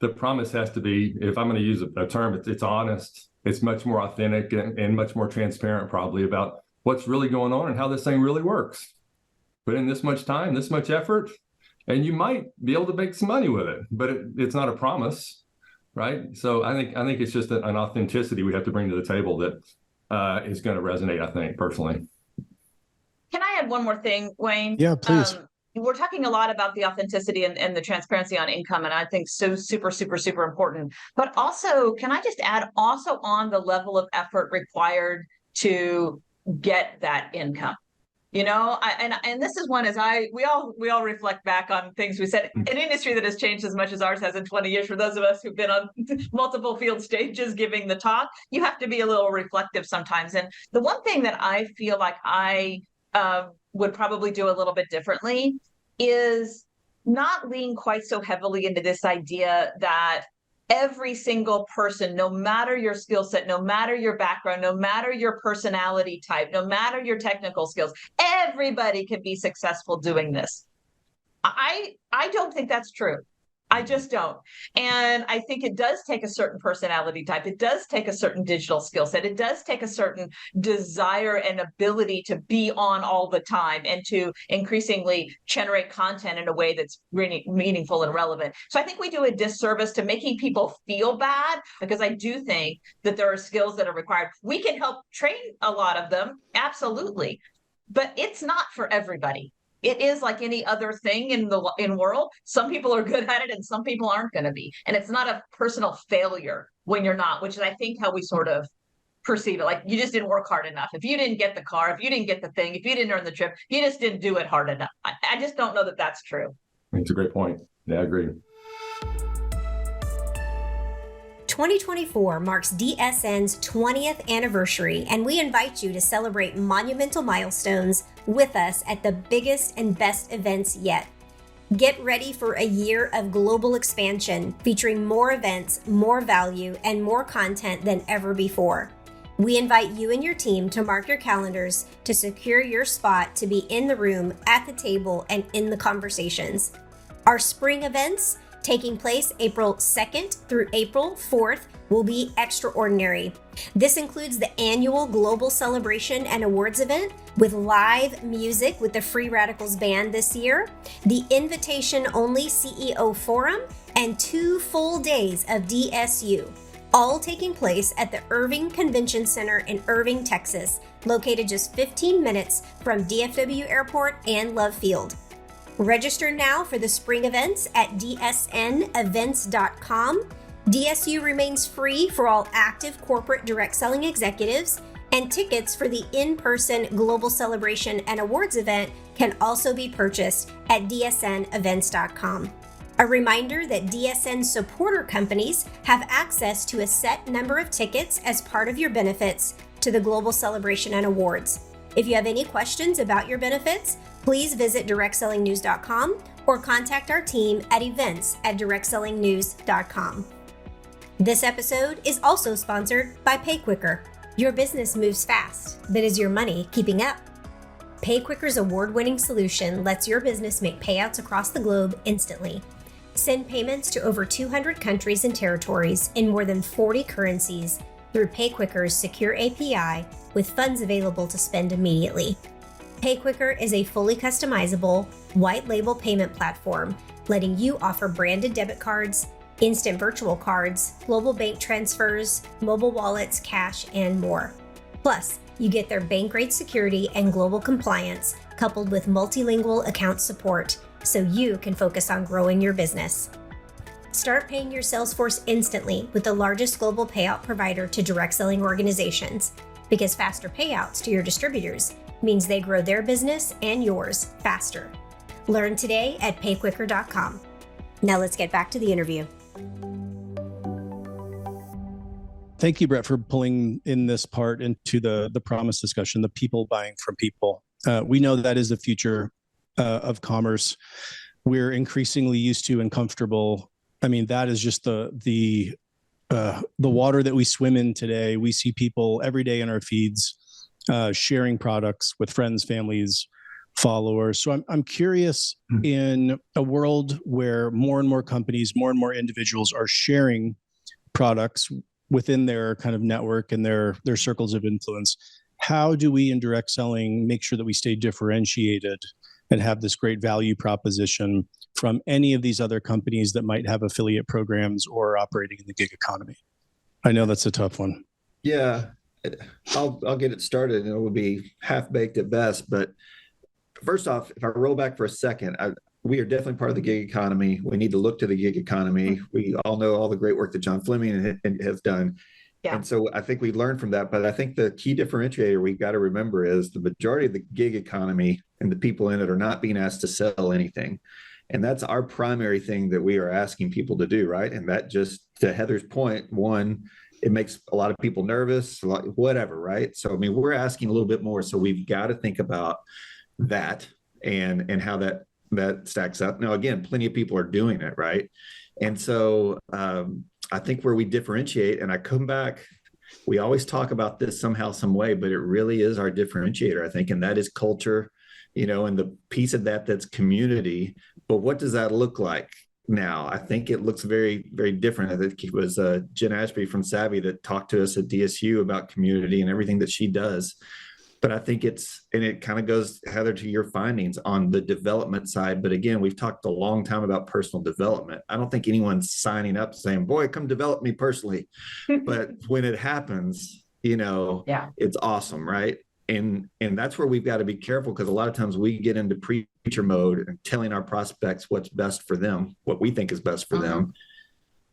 The promise has to be, if I'm going to use a term, it's honest. It's much more authentic and much more transparent, probably, about what's really going on and how this thing really works. Put in this much time, this much effort, and you might be able to make some money with it, but it's not a promise, right? So I think it's just an authenticity we have to bring to the table that is going to resonate, I think, personally. Can I add one more thing, Wayne? Yeah, please. We're talking a lot about the authenticity and the transparency on income, and I think so super, super, super important. But also, can I just add, also on the level of effort required to get that income? And this is one, we all reflect back on things we said. An industry that has changed as much as ours has in 20 years. For those of us who've been on multiple field stages giving the talk, you have to be a little reflective sometimes. And the one thing that I feel like I would probably do a little bit differently is not lean quite so heavily into this idea that every single person, no matter your skill set, no matter your background, no matter your personality type, no matter your technical skills, everybody can be successful doing this. I don't think that's true. I just don't. And I think it does take a certain personality type. It does take a certain digital skill set. It does take a certain desire and ability to be on all the time and to increasingly generate content in a way that's really meaningful and relevant. So I think we do a disservice to making people feel bad, because I do think that there are skills that are required. We can help train a lot of them, absolutely, but it's not for everybody. It is like any other thing in world. Some people are good at it and some people aren't going to be. And it's not a personal failure when you're not, which is, I think, how we sort of perceive it. Like, you just didn't work hard enough. If you didn't get the car, if you didn't get the thing, if you didn't earn the trip, you just didn't do it hard enough. I just don't know that that's true. It's a great point. Yeah, I agree. 2024 marks DSN's 20th anniversary, and we invite you to celebrate monumental milestones with us at the biggest and best events yet. Get ready for a year of global expansion featuring more events, more value, and more content than ever before. We invite you and your team to mark your calendars to secure your spot to be in the room, at the table, and in the conversations. Our spring events, taking place April 2nd through April 4th, will be extraordinary. This includes the annual Global Celebration and Awards event with live music with the Free Radicals Band this year, the invitation-only CEO Forum, and 2 full days of DSU, all taking place at the Irving Convention Center in Irving, Texas, located just 15 minutes from DFW Airport and Love Field. Register now for the spring events at dsnevents.com. DSU remains free for all active corporate direct selling executives, and tickets for the in-person Global Celebration and Awards event can also be purchased at dsnevents.com. A reminder that DSN supporter companies have access to a set number of tickets as part of your benefits to the Global Celebration and Awards. If you have any questions about your benefits, please visit directsellingnews.com or contact our team at events@directsellingnews.com. This episode is also sponsored by PayQuicker. Your business moves fast, but is your money keeping up? PayQuicker's award-winning solution lets your business make payouts across the globe instantly. Send payments to over 200 countries and territories in more than 40 currencies through PayQuicker's secure API with funds available to spend immediately. PayQuicker is a fully customizable, white-label payment platform, letting you offer branded debit cards, instant virtual cards, global bank transfers, mobile wallets, cash, and more. Plus, you get their bank-grade security and global compliance, coupled with multilingual account support, so you can focus on growing your business. Start paying your sales force instantly with the largest global payout provider to direct selling organizations, because faster payouts to your distributors means they grow their business and yours faster. Learn today at payquicker.com. Now let's get back to the interview. Thank you, Brett, for pulling in this part into the promise discussion, the people buying from people. We know that is the future of commerce. We're increasingly used to and comfortable. I mean, that is just the water that we swim in today. We see people every day in our feeds sharing products with friends, families, followers. So I'm curious, in a world where more and more companies, more and more individuals are sharing products within their kind of network and their circles of influence, how do we in direct selling make sure that we stay differentiated and have this great value proposition from any of these other companies that might have affiliate programs or are operating in the gig economy? I know that's a tough one. Yeah, I'll get it started, and it will be half-baked at best. But first off, if I roll back for a second, we are definitely part of the gig economy. We need to look to the gig economy. We all know all the great work that John Fleming has done. Yeah. And so I think we learned from that. But I think the key differentiator we've got to remember is the majority of the gig economy and the people in it are not being asked to sell anything. And that's our primary thing that we are asking people to do, right? And that, just to Heather's point, one, it makes a lot of people nervous, whatever, right? So, I mean, we're asking a little bit more. So we've got to think about that and how that stacks up. Now, again, plenty of people are doing it, right? And so I think where we differentiate, and I come back, we always talk about this somehow, some way, but it really is our differentiator, I think, and that is culture, and the piece of that's community. But what does that look like now? I think it looks very, very different. I think it was Jen Ashby from Savvy that talked to us at DSU about community and everything that she does. But I think it kind of goes, Heather, to your findings on the development side. But again, we've talked a long time about personal development. I don't think anyone's signing up saying, boy, come develop me personally. But when it happens, it's awesome, right? And that's where we've got to be careful, because a lot of times we get into preacher mode and telling our prospects what's best for them, what we think is best for them.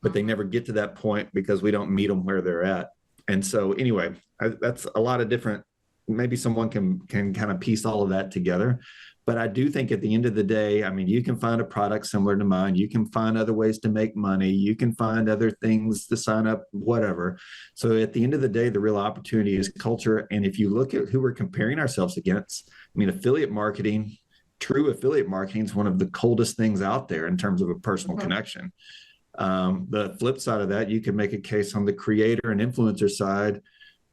But they never get to that point because we don't meet them where they're at. And so anyway, that's a lot of different maybe someone can kind of piece all of that together. But I do think at the end of the day, I mean, you can find a product similar to mine. You can find other ways to make money. You can find other things to sign up, whatever. So at the end of the day, the real opportunity is culture. And if you look at who we're comparing ourselves against, I mean, true affiliate marketing is one of the coldest things out there in terms of a personal connection. The flip side of that, you can make a case on the creator and influencer side.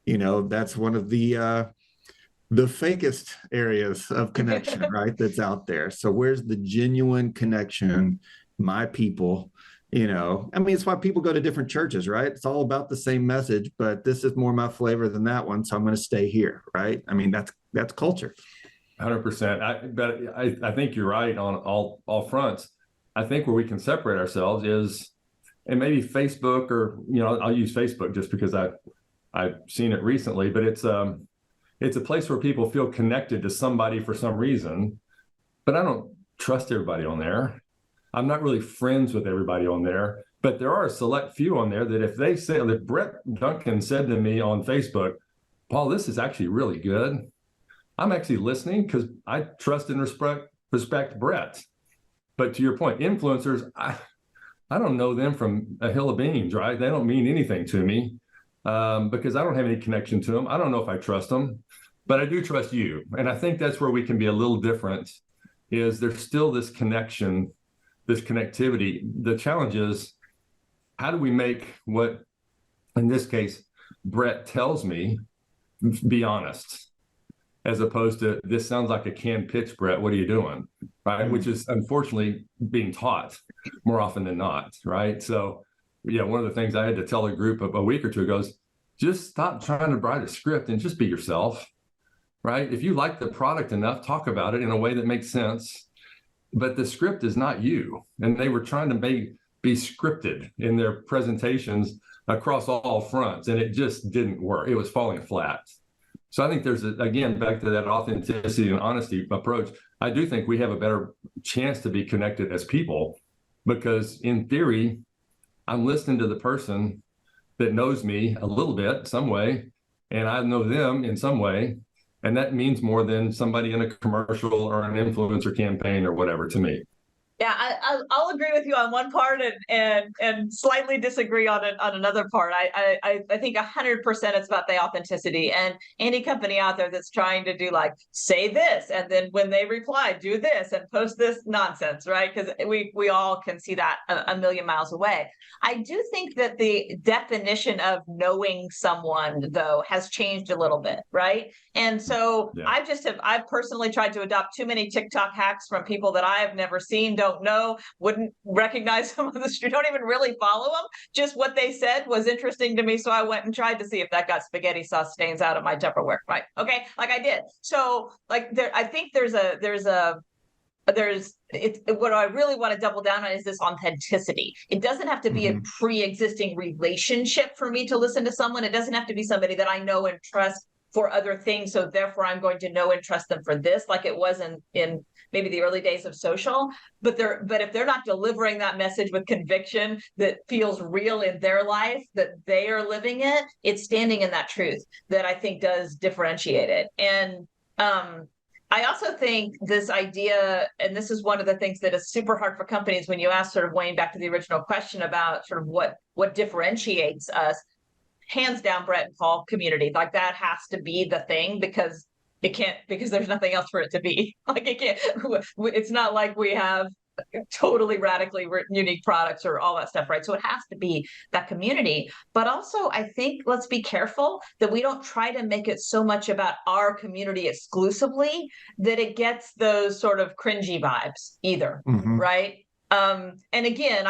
That's one of the fakest areas of connection, right? That's out there. So where's the genuine connection? My people, I mean, it's why people go to different churches, right? It's all about the same message, but this is more my flavor than that one. So I'm going to stay here, right? I mean, that's culture. 100%. But I think you're right on all fronts. I think where we can separate ourselves is, and maybe Facebook, or, I'll use Facebook just because I've seen it recently, but it's a place where people feel connected to somebody for some reason, but I don't trust everybody on there. I'm not really friends with everybody on there, but there are a select few on there that if Brett Duncan said to me on Facebook, Paul, this is actually really good, I'm actually listening because I trust and respect Brett. But to your point, influencers, I don't know them from a hill of beans, right? They don't mean anything to me. Because I don't have any connection to them. I don't know if I trust them, but I do trust you. And I think that's where we can be a little different, is there's still this connection, this connectivity. The challenge is, how do we make what, in this case, Brett tells me, be honest, as opposed to, this sounds like a canned pitch, Brett, what are you doing? Right? Which is unfortunately being taught more often than not, right? So one of the things I had to tell a group a week or two ago is, just stop trying to write a script and just be yourself, right? If you like the product enough, talk about it in a way that makes sense. But the script is not you. And they were trying to be scripted in their presentations across all fronts, and it just didn't work. It was falling flat. So I think there's, again, back to that authenticity and honesty approach. I do think we have a better chance to be connected as people, because in theory, I'm listening to the person that knows me a little bit, some way, and I know them in some way. And that means more than somebody in a commercial or an influencer campaign or whatever to me. Yeah, I'll agree with you on one part and slightly disagree on another part. I think 100% it's about the authenticity, and any company out there that's trying to do like, say this, and then when they reply, do this and post this nonsense, right? Because we all can see that a million miles away. I do think that the definition of knowing someone, though, has changed a little bit, right? And so I've personally tried to adopt too many TikTok hacks from people that I have never seen, don't know, wouldn't recognize them on the street, don't even really follow them. Just what they said was interesting to me, so I went and tried to see if that got spaghetti sauce stains out of my Tupperware. Right? Okay, like I did. So, like, I think there's what I really want to double down on is this authenticity. It doesn't have to be a pre-existing relationship for me to listen to someone. It doesn't have to be somebody that I know and trust for other things, so therefore I'm going to know and trust them for this, like it was in maybe the early days of social. But if they're not delivering that message with conviction that feels real in their life, that they are living it, it's standing in that truth that I think does differentiate it. And I also think this idea, and this is one of the things that is super hard for companies when you ask, sort of, Wayne, back to the original question about sort of what differentiates us. Hands down, Brett and Paul community, like that has to be the thing, because there's nothing else for it to be. Like it's not like we have totally radically unique products or all that stuff, right? So it has to be that community. But also, I think let's be careful that we don't try to make it so much about our community exclusively that it gets those sort of cringy vibes either, right? And again,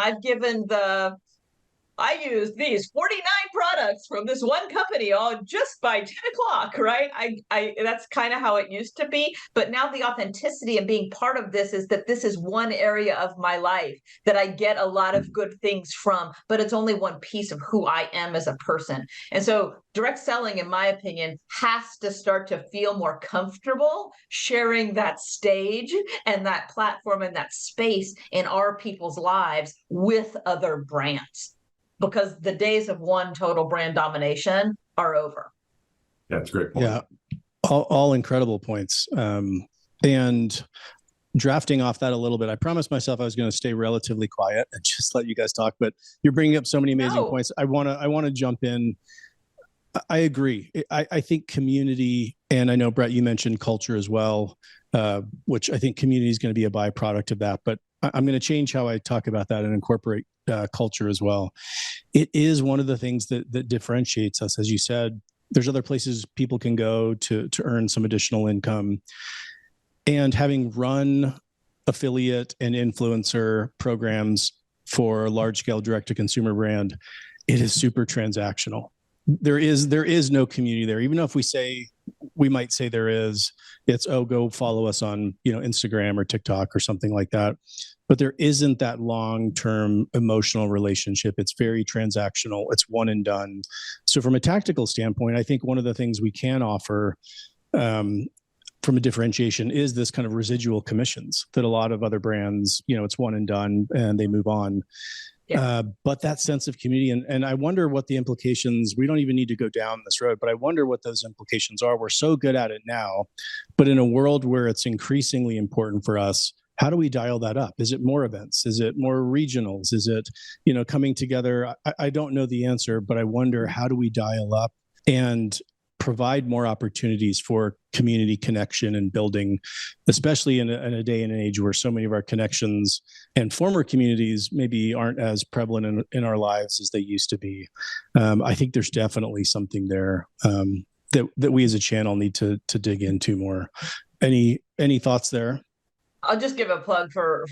I used these 49 products from this one company just by 10 o'clock, right? I that's kind of how it used to be. But now the authenticity and being part of this is that this is one area of my life that I get a lot of good things from, but it's only one piece of who I am as a person. And so direct selling, in my opinion, has to start to feel more comfortable sharing that stage and that platform and that space in our people's lives with other brands, because the days of one total brand domination are over. That's a great point. Yeah. All incredible points. And drafting off that a little bit, I promised myself I was going to stay relatively quiet and just let you guys talk, but you're bringing up so many amazing points. I want to jump in. I agree. I think community, and I know, Brett, you mentioned culture as well, which I think community is going to be a byproduct of that, but I'm going to change how I talk about that and incorporate culture as well. It is one of the things that differentiates us. As you said, there's other places people can go to earn some additional income. And having run affiliate and influencer programs for a large-scale direct-to-consumer brand, it is super transactional. There is no community there. Even though if we might say there is, it's, oh, go follow us on, Instagram or TikTok or something like that. But there isn't that long-term emotional relationship. It's very transactional. It's one and done. So from a tactical standpoint, I think one of the things we can offer from a differentiation is this kind of residual commissions that a lot of other brands, it's one and done and they move on. Yeah. But that sense of community, and I wonder what the implications, we don't even need to go down this road, but I wonder what those implications are. We're so good at it now, but in a world where it's increasingly important for us, how do we dial that up? Is it more events? Is it more regionals? Is it, coming together? I don't know the answer, but I wonder, how do we dial up and provide more opportunities for community connection and building, especially in a day and an age where so many of our connections and former communities maybe aren't as prevalent in our lives as they used to be. I think there's definitely something there that we as a channel need to dig into more. Any thoughts there? I'll just give a plug for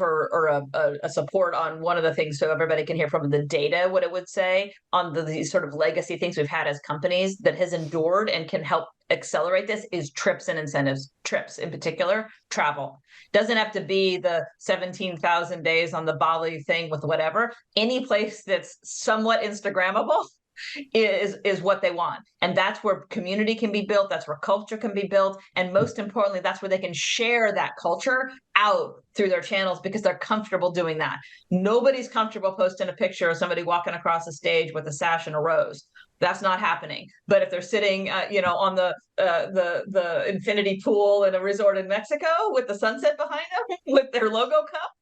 a support on one of the things so everybody can hear from the data what it would say on these sort of legacy things we've had as companies that has endured and can help accelerate this is trips and incentives. Trips in particular, travel. Doesn't have to be the 17,000 days on the Bali thing with whatever. Any place that's somewhat Instagrammable is what they want. And that's where community can be built. That's where culture can be built. And most importantly, that's where they can share that culture out through their channels because they're comfortable doing that. Nobody's comfortable posting a picture of somebody walking across the stage with a sash and a rose. That's not happening. But if they're sitting, on the infinity pool in a resort in Mexico with the sunset behind them with their logo cup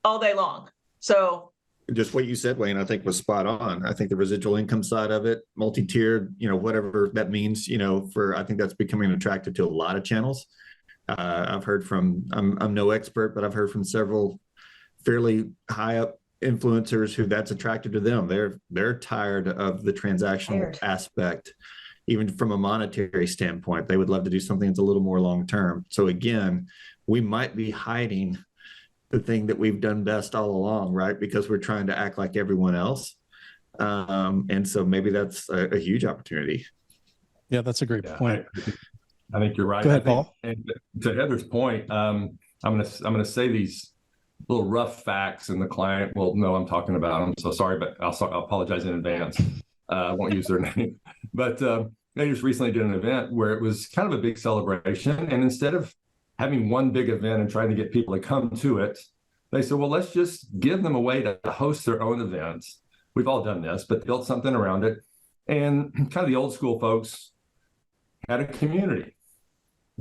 all day long. So just what you said, Wayne, I think was spot on. I think the residual income side of it, multi-tiered, whatever that means, I think that's becoming attractive to a lot of channels. I've heard from, I'm no expert, but I've heard from several fairly high up influencers who that's attractive to them. They're tired of the transactional aspect, even from a monetary standpoint. They would love to do something that's a little more long-term. So again, we might be hiding the thing that we've done best all along, right? Because we're trying to act like everyone else. And so maybe that's a huge opportunity. Yeah, that's a great point. I think you're right. Go ahead, Paul. And to Heather's point, I'm gonna say these little rough facts, and the client will know I'm talking about them. So sorry, but I'll apologize in advance. I won't use their name. But I just recently did an event where it was kind of a big celebration, and instead of having one big event and trying to get people to come to it, they said, well, let's just give them a way to host their own events. We've all done this, but built something around it. And kind of the old school folks had a community.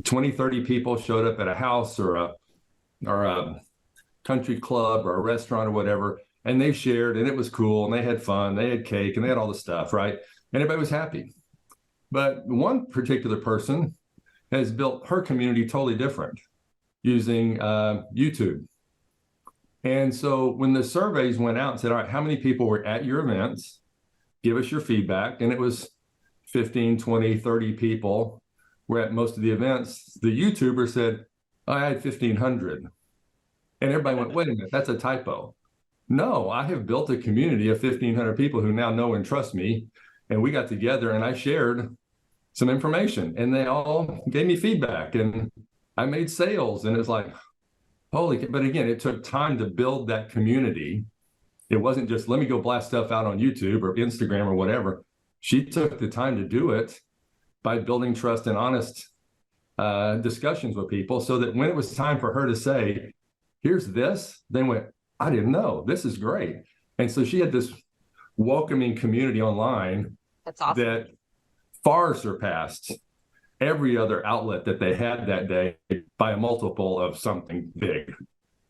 20, 30 people showed up at a house or a country club or a restaurant or whatever, and they shared, and it was cool, and they had fun, they had cake, and they had all the stuff, right? And everybody was happy. But one particular person has built her community totally different using YouTube. And so when the surveys went out and said, all right, how many people were at your events? Give us your feedback. And it was 15, 20, 30 people were at most of the events. The YouTuber said, I had 1,500. And everybody went, wait a minute, that's a typo. No, I have built a community of 1,500 people who now know and trust me. And we got together and I shared some information, and they all gave me feedback, and I made sales, and it's like, but again, it took time to build that community. It wasn't just, let me go blast stuff out on YouTube or Instagram or whatever. She took the time to do it by building trust and honest discussions with people, so that when it was time for her to say, here's this, they went, I didn't know, this is great. And so she had this welcoming community online. That's awesome. That far surpassed every other outlet that they had that day by a multiple of something big,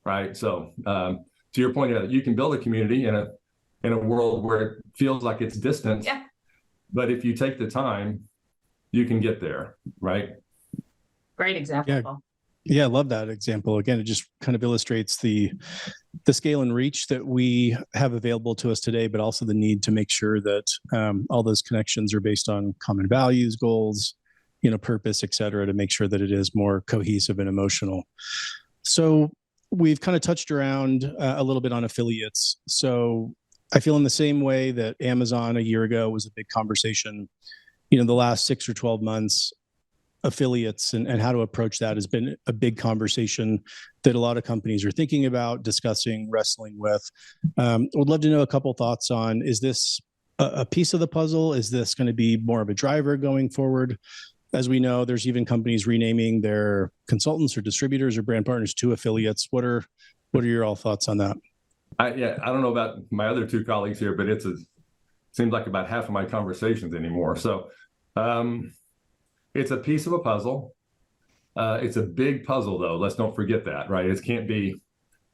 right? So to your point, you can build a community in a world where it feels like it's distant. Yeah. But if you take the time, you can get there, right? Great example, Yeah. Paul. Yeah, I love that example. Again, it just kind of illustrates the scale and reach that we have available to us today, but also the need to make sure that all those connections are based on common values, goals, purpose, et cetera, to make sure that it is more cohesive and emotional. So we've kind of touched around a little bit on affiliates. So I feel in the same way that Amazon a year ago was a big conversation, the last 6 or 12 months, affiliates and how to approach that has been a big conversation that a lot of companies are thinking about, discussing, wrestling with. Would love to know a couple thoughts on, is this a piece of the puzzle? Is this going to be more of a driver going forward? As we know, there's even companies renaming their consultants or distributors or brand partners to affiliates. What are your all thoughts on that? I don't know about my other two colleagues here, but it seems like about half of my conversations anymore. So it's a piece of a puzzle. It's a big puzzle, though. Let's don't forget that, right? It can't be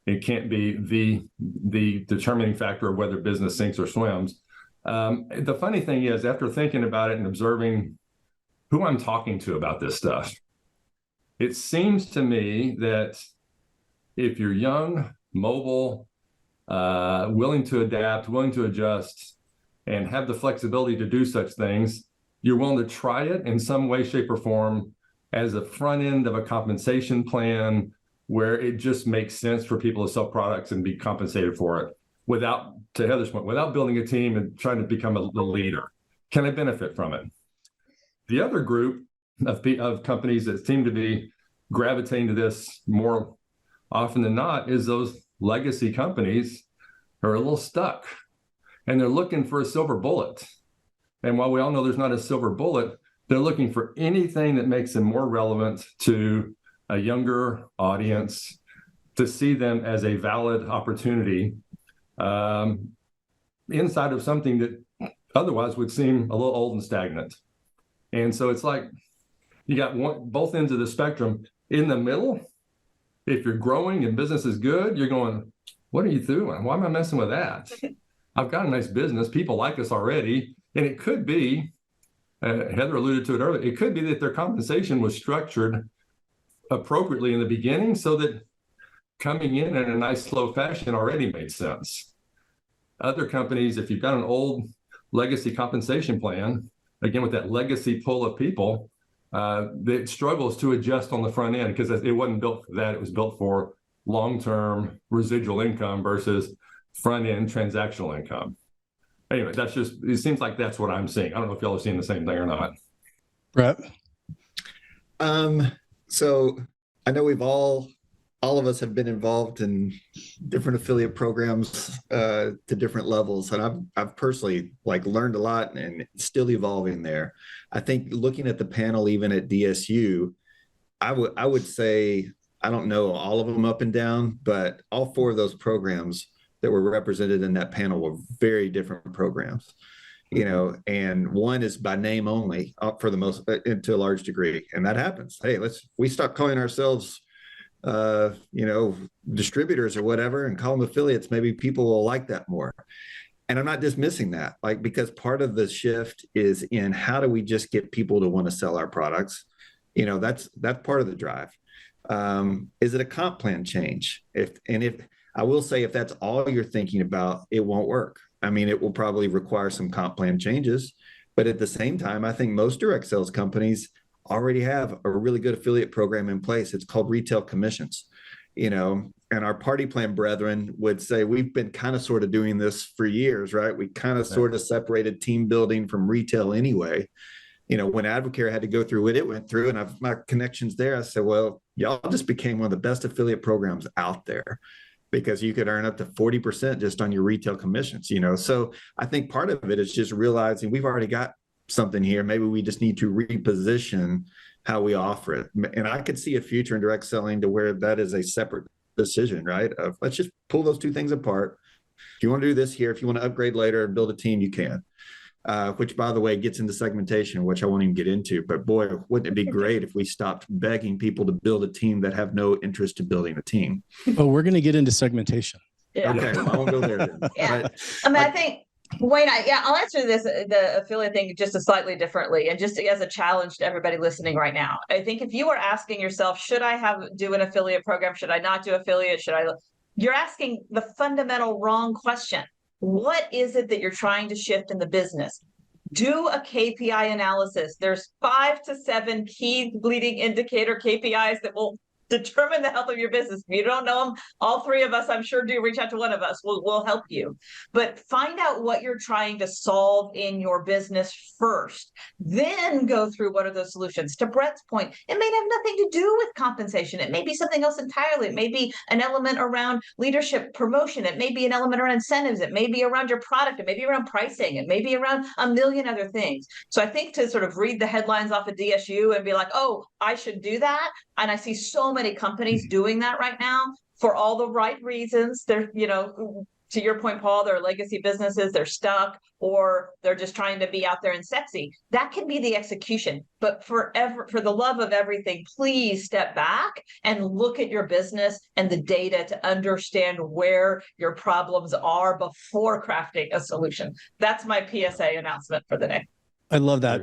the determining factor of whether business sinks or swims. The funny thing is, after thinking about it and observing who I'm talking to about this stuff, it seems to me that if you're young, mobile, willing to adapt, willing to adjust, and have the flexibility to do such things, you're willing to try it in some way, shape, or form as a front end of a compensation plan where it just makes sense for people to sell products and be compensated for it without, to Heather's point, without building a team and trying to become a leader. Can I benefit from it? The other group of companies that seem to be gravitating to this more often than not is those legacy companies who are a little stuck and they're looking for a silver bullet. And while we all know there's not a silver bullet, they're looking for anything that makes them more relevant to a younger audience, to see them as a valid opportunity inside of something that otherwise would seem a little old and stagnant. And so it's like you got both ends of the spectrum. In the middle, if you're growing and business is good, you're going, what are you doing? Why am I messing with that? I've got a nice business. People like us already. And it could be, Heather alluded to it earlier, it could be that their compensation was structured appropriately in the beginning so that coming in a nice, slow fashion already made sense. Other companies, if you've got an old legacy compensation plan, again, with that legacy pool of people, that struggles to adjust on the front end because it wasn't built for that. It was built for long-term residual income versus front-end transactional income. Anyway, it seems like that's what I'm seeing. I don't know if y'all are seeing the same thing or not. Brett? So I know all of us have been involved in different affiliate programs to different levels. And I've personally learned a lot and still evolving there. I think looking at the panel, even at DSU, I would say, I don't know all of them up and down, but all 4 of those programs that were represented in that panel were very different programs, and one is by name only for the most, to a large degree. And that happens. Hey, we stop calling ourselves distributors or whatever and call them affiliates. Maybe people will like that more. And I'm not dismissing that, because part of the shift is in how do we just get people to want to sell our products? That's part of the drive. Is it a comp plan change? If I will say, if that's all you're thinking about, it won't work. I mean, it will probably require some comp plan changes, but at the same time, I think most direct sales companies already have a really good affiliate program in place. It's called retail commissions, and our party plan brethren would say we've been kind of sort of doing this for years, right? We kind of sort of separated team building from retail anyway. When Advocare had to go through what it went through, and my connections there, I said, well, y'all just became one of the best affiliate programs out there because you could earn up to 40% just on your retail commissions, So I think part of it is just realizing we've already got something here. Maybe we just need to reposition how we offer it. And I could see a future in direct selling to where that is a separate decision, right? Let's just pull those two things apart. If you want to do this here, if you want to upgrade later and build a team, you can. which, by the way, gets into segmentation, which I won't even get into. But boy, wouldn't it be great if we stopped begging people to build a team that have no interest in building a team? Oh, we're going to get into segmentation. Yeah. Okay, well, I won't go there then. Yeah. But, I mean, I think, Wayne, I'll answer the affiliate thing just slightly differently, and just as a challenge to everybody listening right now. I think if you are asking yourself, should I do an affiliate program? Should I not do affiliate? You're asking the fundamental wrong question. What is it that you're trying to shift in the business? Do a KPI analysis. There's 5 to 7 key leading indicator KPIs that will determine the health of your business. If you don't know them, all 3 of us, I'm sure, do. Reach out to one of us. We'll help you. But find out what you're trying to solve in your business first. Then go through what are those solutions. To Brett's point, it may have nothing to do with compensation. It may be something else entirely. It may be an element around leadership promotion. It may be an element around incentives. It may be around your product. It may be around pricing. It may be around a million other things. So I think to sort of read the headlines off of DSU and be like, oh, I should do that. And I see so many companies doing that right now for all the right reasons. They're, to your point, Paul, they're legacy businesses, they're stuck, or they're just trying to be out there and sexy. That can be the execution. But for the love of everything, please step back and look at your business and the data to understand where your problems are before crafting a solution. That's my PSA announcement for the day. I love that.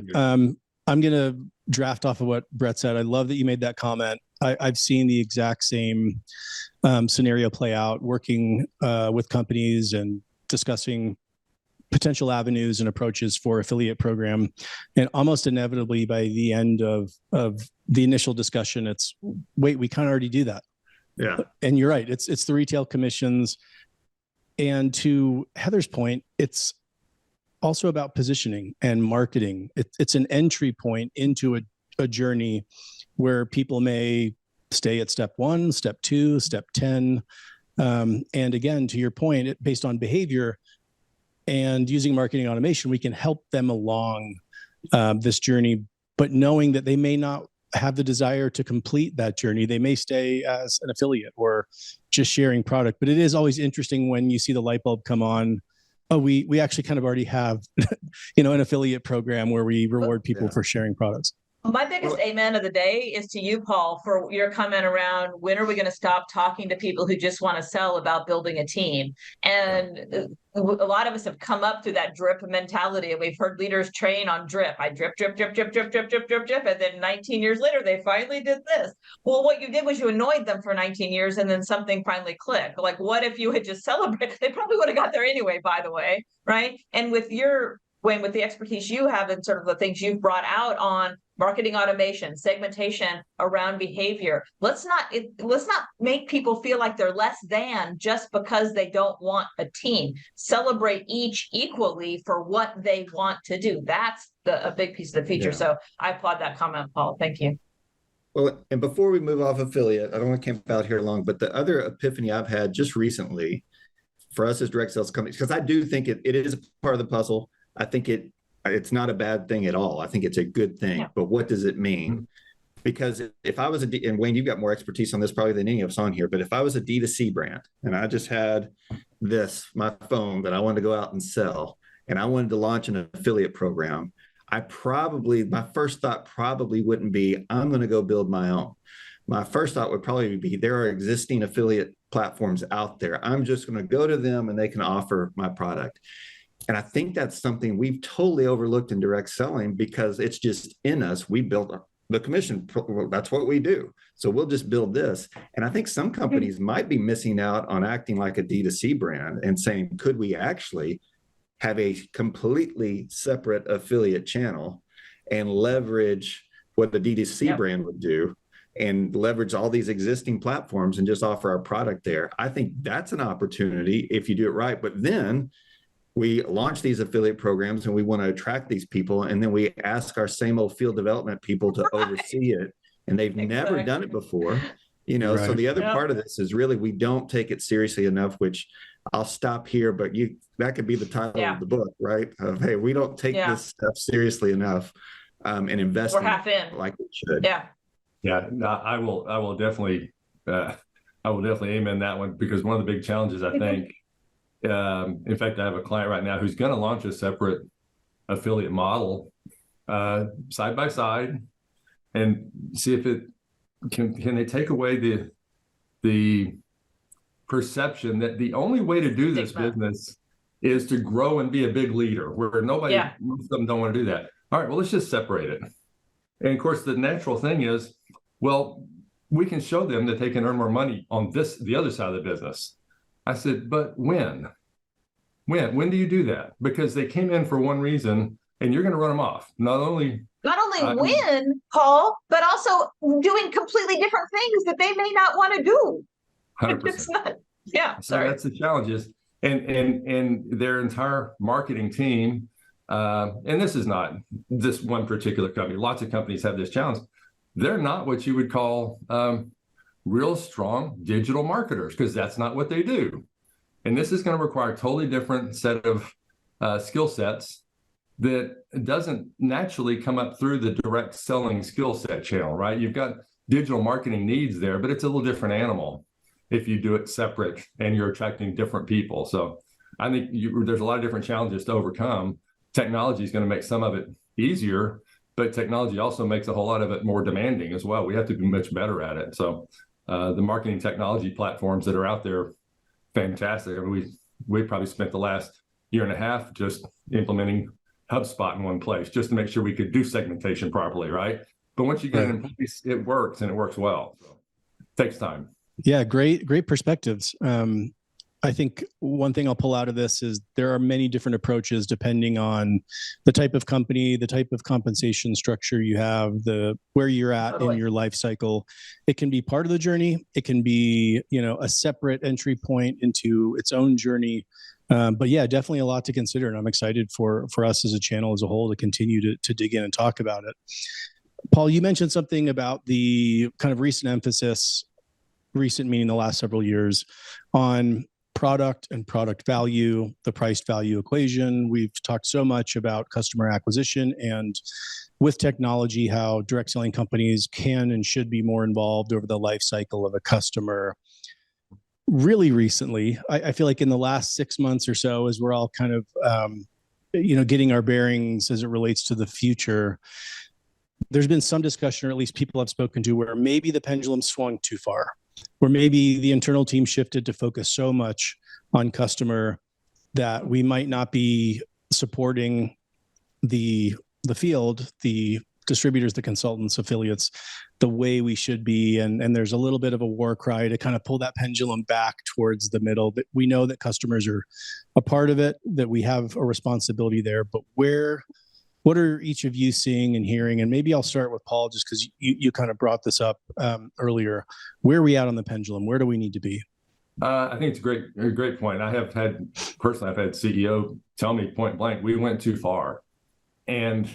I'm going to draft off of what Brett said. I love that you made that comment. I've seen the exact same scenario play out, working with companies and discussing potential avenues and approaches for affiliate program. And almost inevitably by the end of the initial discussion, it's, wait, we kind of already do that. Yeah. And you're right. It's the retail commissions. And to Heather's point, it's also about positioning and marketing. It's an entry point into a journey where people may stay at step 1, step 2, step 10. And again, to your point, based on behavior and using marketing automation, we can help them along this journey, but knowing that they may not have the desire to complete that journey. They may stay as an affiliate or just sharing product. But it is always interesting when you see the light bulb come on. Oh, we actually kind of already have, an affiliate program where we reward people for sharing products. My biggest amen of the day is to you, Paul, for your comment around when are we going to stop talking to people who just want to sell about building a team? And a lot of us have come up through that drip mentality, and we've heard leaders train on drip. I drip, drip, drip, drip, drip, drip, drip, drip, drip. And then 19 years later, they finally did this. Well, what you did was you annoyed them for 19 years, and then something finally clicked. Like, what if you had just celebrated? They probably would have got there anyway, by the way, right? And with Wayne, with the expertise you have and sort of the things you've brought out on marketing automation, segmentation around behavior, let's not make people feel like they're less than just because they don't want a team. Celebrate each equally for what they want to do. That's a big piece of the feature. Yeah. So I applaud that comment, Paul. Thank you. Well, and before we move off affiliate, I don't want to camp out here long, but the other epiphany I've had just recently for us as direct sales companies, because I do think it is a part of the puzzle. I think it's not a bad thing at all. I think it's a good thing. Yeah. But what does it mean? Because if I was and Wayne, you've got more expertise on this probably than any of us on here, but if I was a D2C brand and I just had my phone that I wanted to go out and sell, and I wanted to launch an affiliate program, my first thought probably wouldn't be, I'm going to go build my own. My first thought would probably be, there are existing affiliate platforms out there. I'm just going to go to them and they can offer my product. And I think that's something we've totally overlooked in direct selling because it's just in us. We built the commission. That's what we do. So we'll just build this. And I think some companies might be missing out on acting like a D2C brand and saying, could we actually have a completely separate affiliate channel and leverage what the D2C brand would do and leverage all these existing platforms and just offer our product there? I think that's an opportunity if you do it right. But then we launch these affiliate programs and we want to attract these people. And then we ask our same old field development people to oversee it. And they've never done it before, Right. So the other part of this is really, we don't take it seriously enough, which I'll stop here, but that could be the title of the book, right? Hey, we don't take this stuff seriously enough and invest in it like we should. Yeah. Yeah. No, I will definitely amen that one, because one of the big challenges, I think, in fact, I have a client right now who's going to launch a separate affiliate model side by side and see if it can they take away the perception that the only way to do this business is to grow and be a big leader, where most of them don't want to do that. All right, well, let's just separate it. And of course, the natural thing is, well, we can show them that they can earn more money on the other side of the business. I said, but when? When do you do that? Because they came in for one reason, and you're going to run them off. Not only win, Paul, but also doing completely different things that they may not want to do. 100%. It's not, yeah. So that's the challenges, and their entire marketing team. And this is not this one particular company. Lots of companies have this challenge. They're not what you would call real strong digital marketers, because that's not what they do. And this is going to require a totally different set of skill sets that doesn't naturally come up through the direct selling skill set channel, right? You've got digital marketing needs there, but it's a little different animal if you do it separate and you're attracting different people. So I think there's a lot of different challenges to overcome. Technology is going to make some of it easier, but technology also makes a whole lot of it more demanding as well. We have to be much better at it. So the marketing technology platforms that are out there, fantastic. I mean, we probably spent the last year and a half just implementing HubSpot in one place just to make sure we could do segmentation properly, right? But once you get it in place, it works, and it works well. So it takes time. Yeah, great perspectives. I think one thing I'll pull out of this is there are many different approaches depending on the type of company, the type of compensation structure you have, where you're at in your life cycle. It can be part of the journey. It can be, a separate entry point into its own journey. But yeah, definitely a lot to consider. And I'm excited for us as a channel as a whole to continue to dig in and talk about it. Paul, you mentioned something about the kind of recent emphasis, recent meaning the last several years, on product and product value, the price value equation. We've talked so much about customer acquisition, and with technology, how direct selling companies can and should be more involved over the life cycle of a customer. Really recently, I feel like in the last 6 months or so, as we're all kind of, getting our bearings as it relates to the future, there's been some discussion, or at least people I've spoken to, where maybe the pendulum swung too far, where maybe the internal team shifted to focus so much on customer that we might not be supporting the field, the distributors, the consultants, affiliates, the way we should be. And there's a little bit of a war cry to kind of pull that pendulum back towards the middle. But we know that customers are a part of it, that we have a responsibility there. But what are each of you seeing and hearing? And maybe I'll start with Paul, just because you kind of brought this up earlier. Where are we at on the pendulum? Where do we need to be? I think it's a great point. I've had CEO tell me point blank, we went too far. And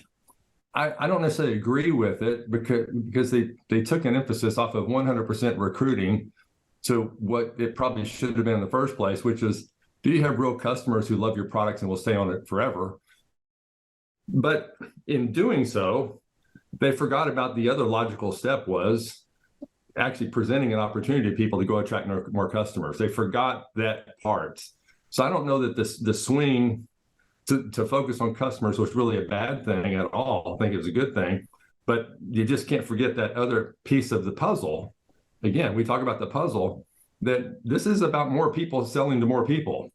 I don't necessarily agree with it because they took an emphasis off of 100% recruiting to what it probably should have been in the first place, which is, do you have real customers who love your products and will stay on it forever? But in doing so, they forgot about the other logical step was actually presenting an opportunity to people to go attract more customers. They forgot that part. So I don't know that the swing to focus on customers was really a bad thing at all. I think it was a good thing, but you just can't forget that other piece of the puzzle. Again, we talk about the puzzle, that this is about more people selling to more people.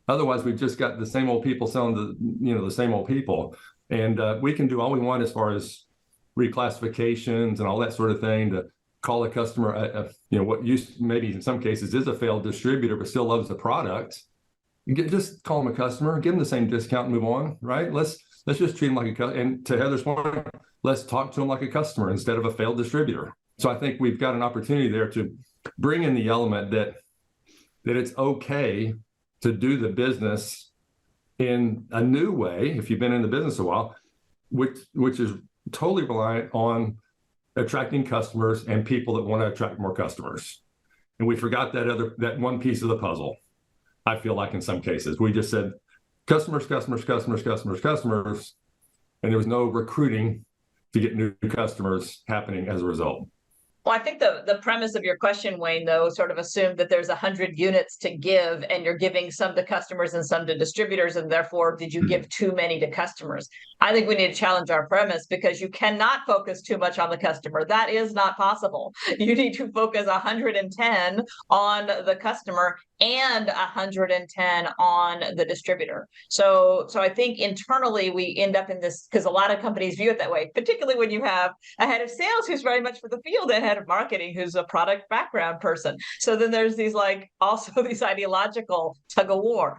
Otherwise, we've just got the same old people selling to, the same old people. And we can do all we want as far as reclassifications and all that sort of thing to call a customer, what used maybe in some cases is a failed distributor, but still loves the product. Just call them a customer, give them the same discount and move on, right? Let's just treat them like a customer. And to Heather's point, let's talk to them like a customer instead of a failed distributor. So I think we've got an opportunity there to bring in the element that it's okay to do the business in a new way, if you've been in the business a while, which is totally reliant on attracting customers and people that want to attract more customers. And we forgot that one piece of the puzzle. I feel like in some cases, we just said customers, and there was no recruiting to get new customers happening as a result. Well, I think the premise of your question, Wayne, though, sort of assumed that there's 100 units to give, and you're giving some to customers and some to distributors, and therefore, did you give too many to customers? I think we need to challenge our premise, because you cannot focus too much on the customer. That is not possible. You need to focus 110 on the customer and 110 on the distributor. So I think internally we end up in this, because a lot of companies view it that way, particularly when you have a head of sales who's very much for the field and head of marketing who's a product background person. So then there's these also these ideological tug of war.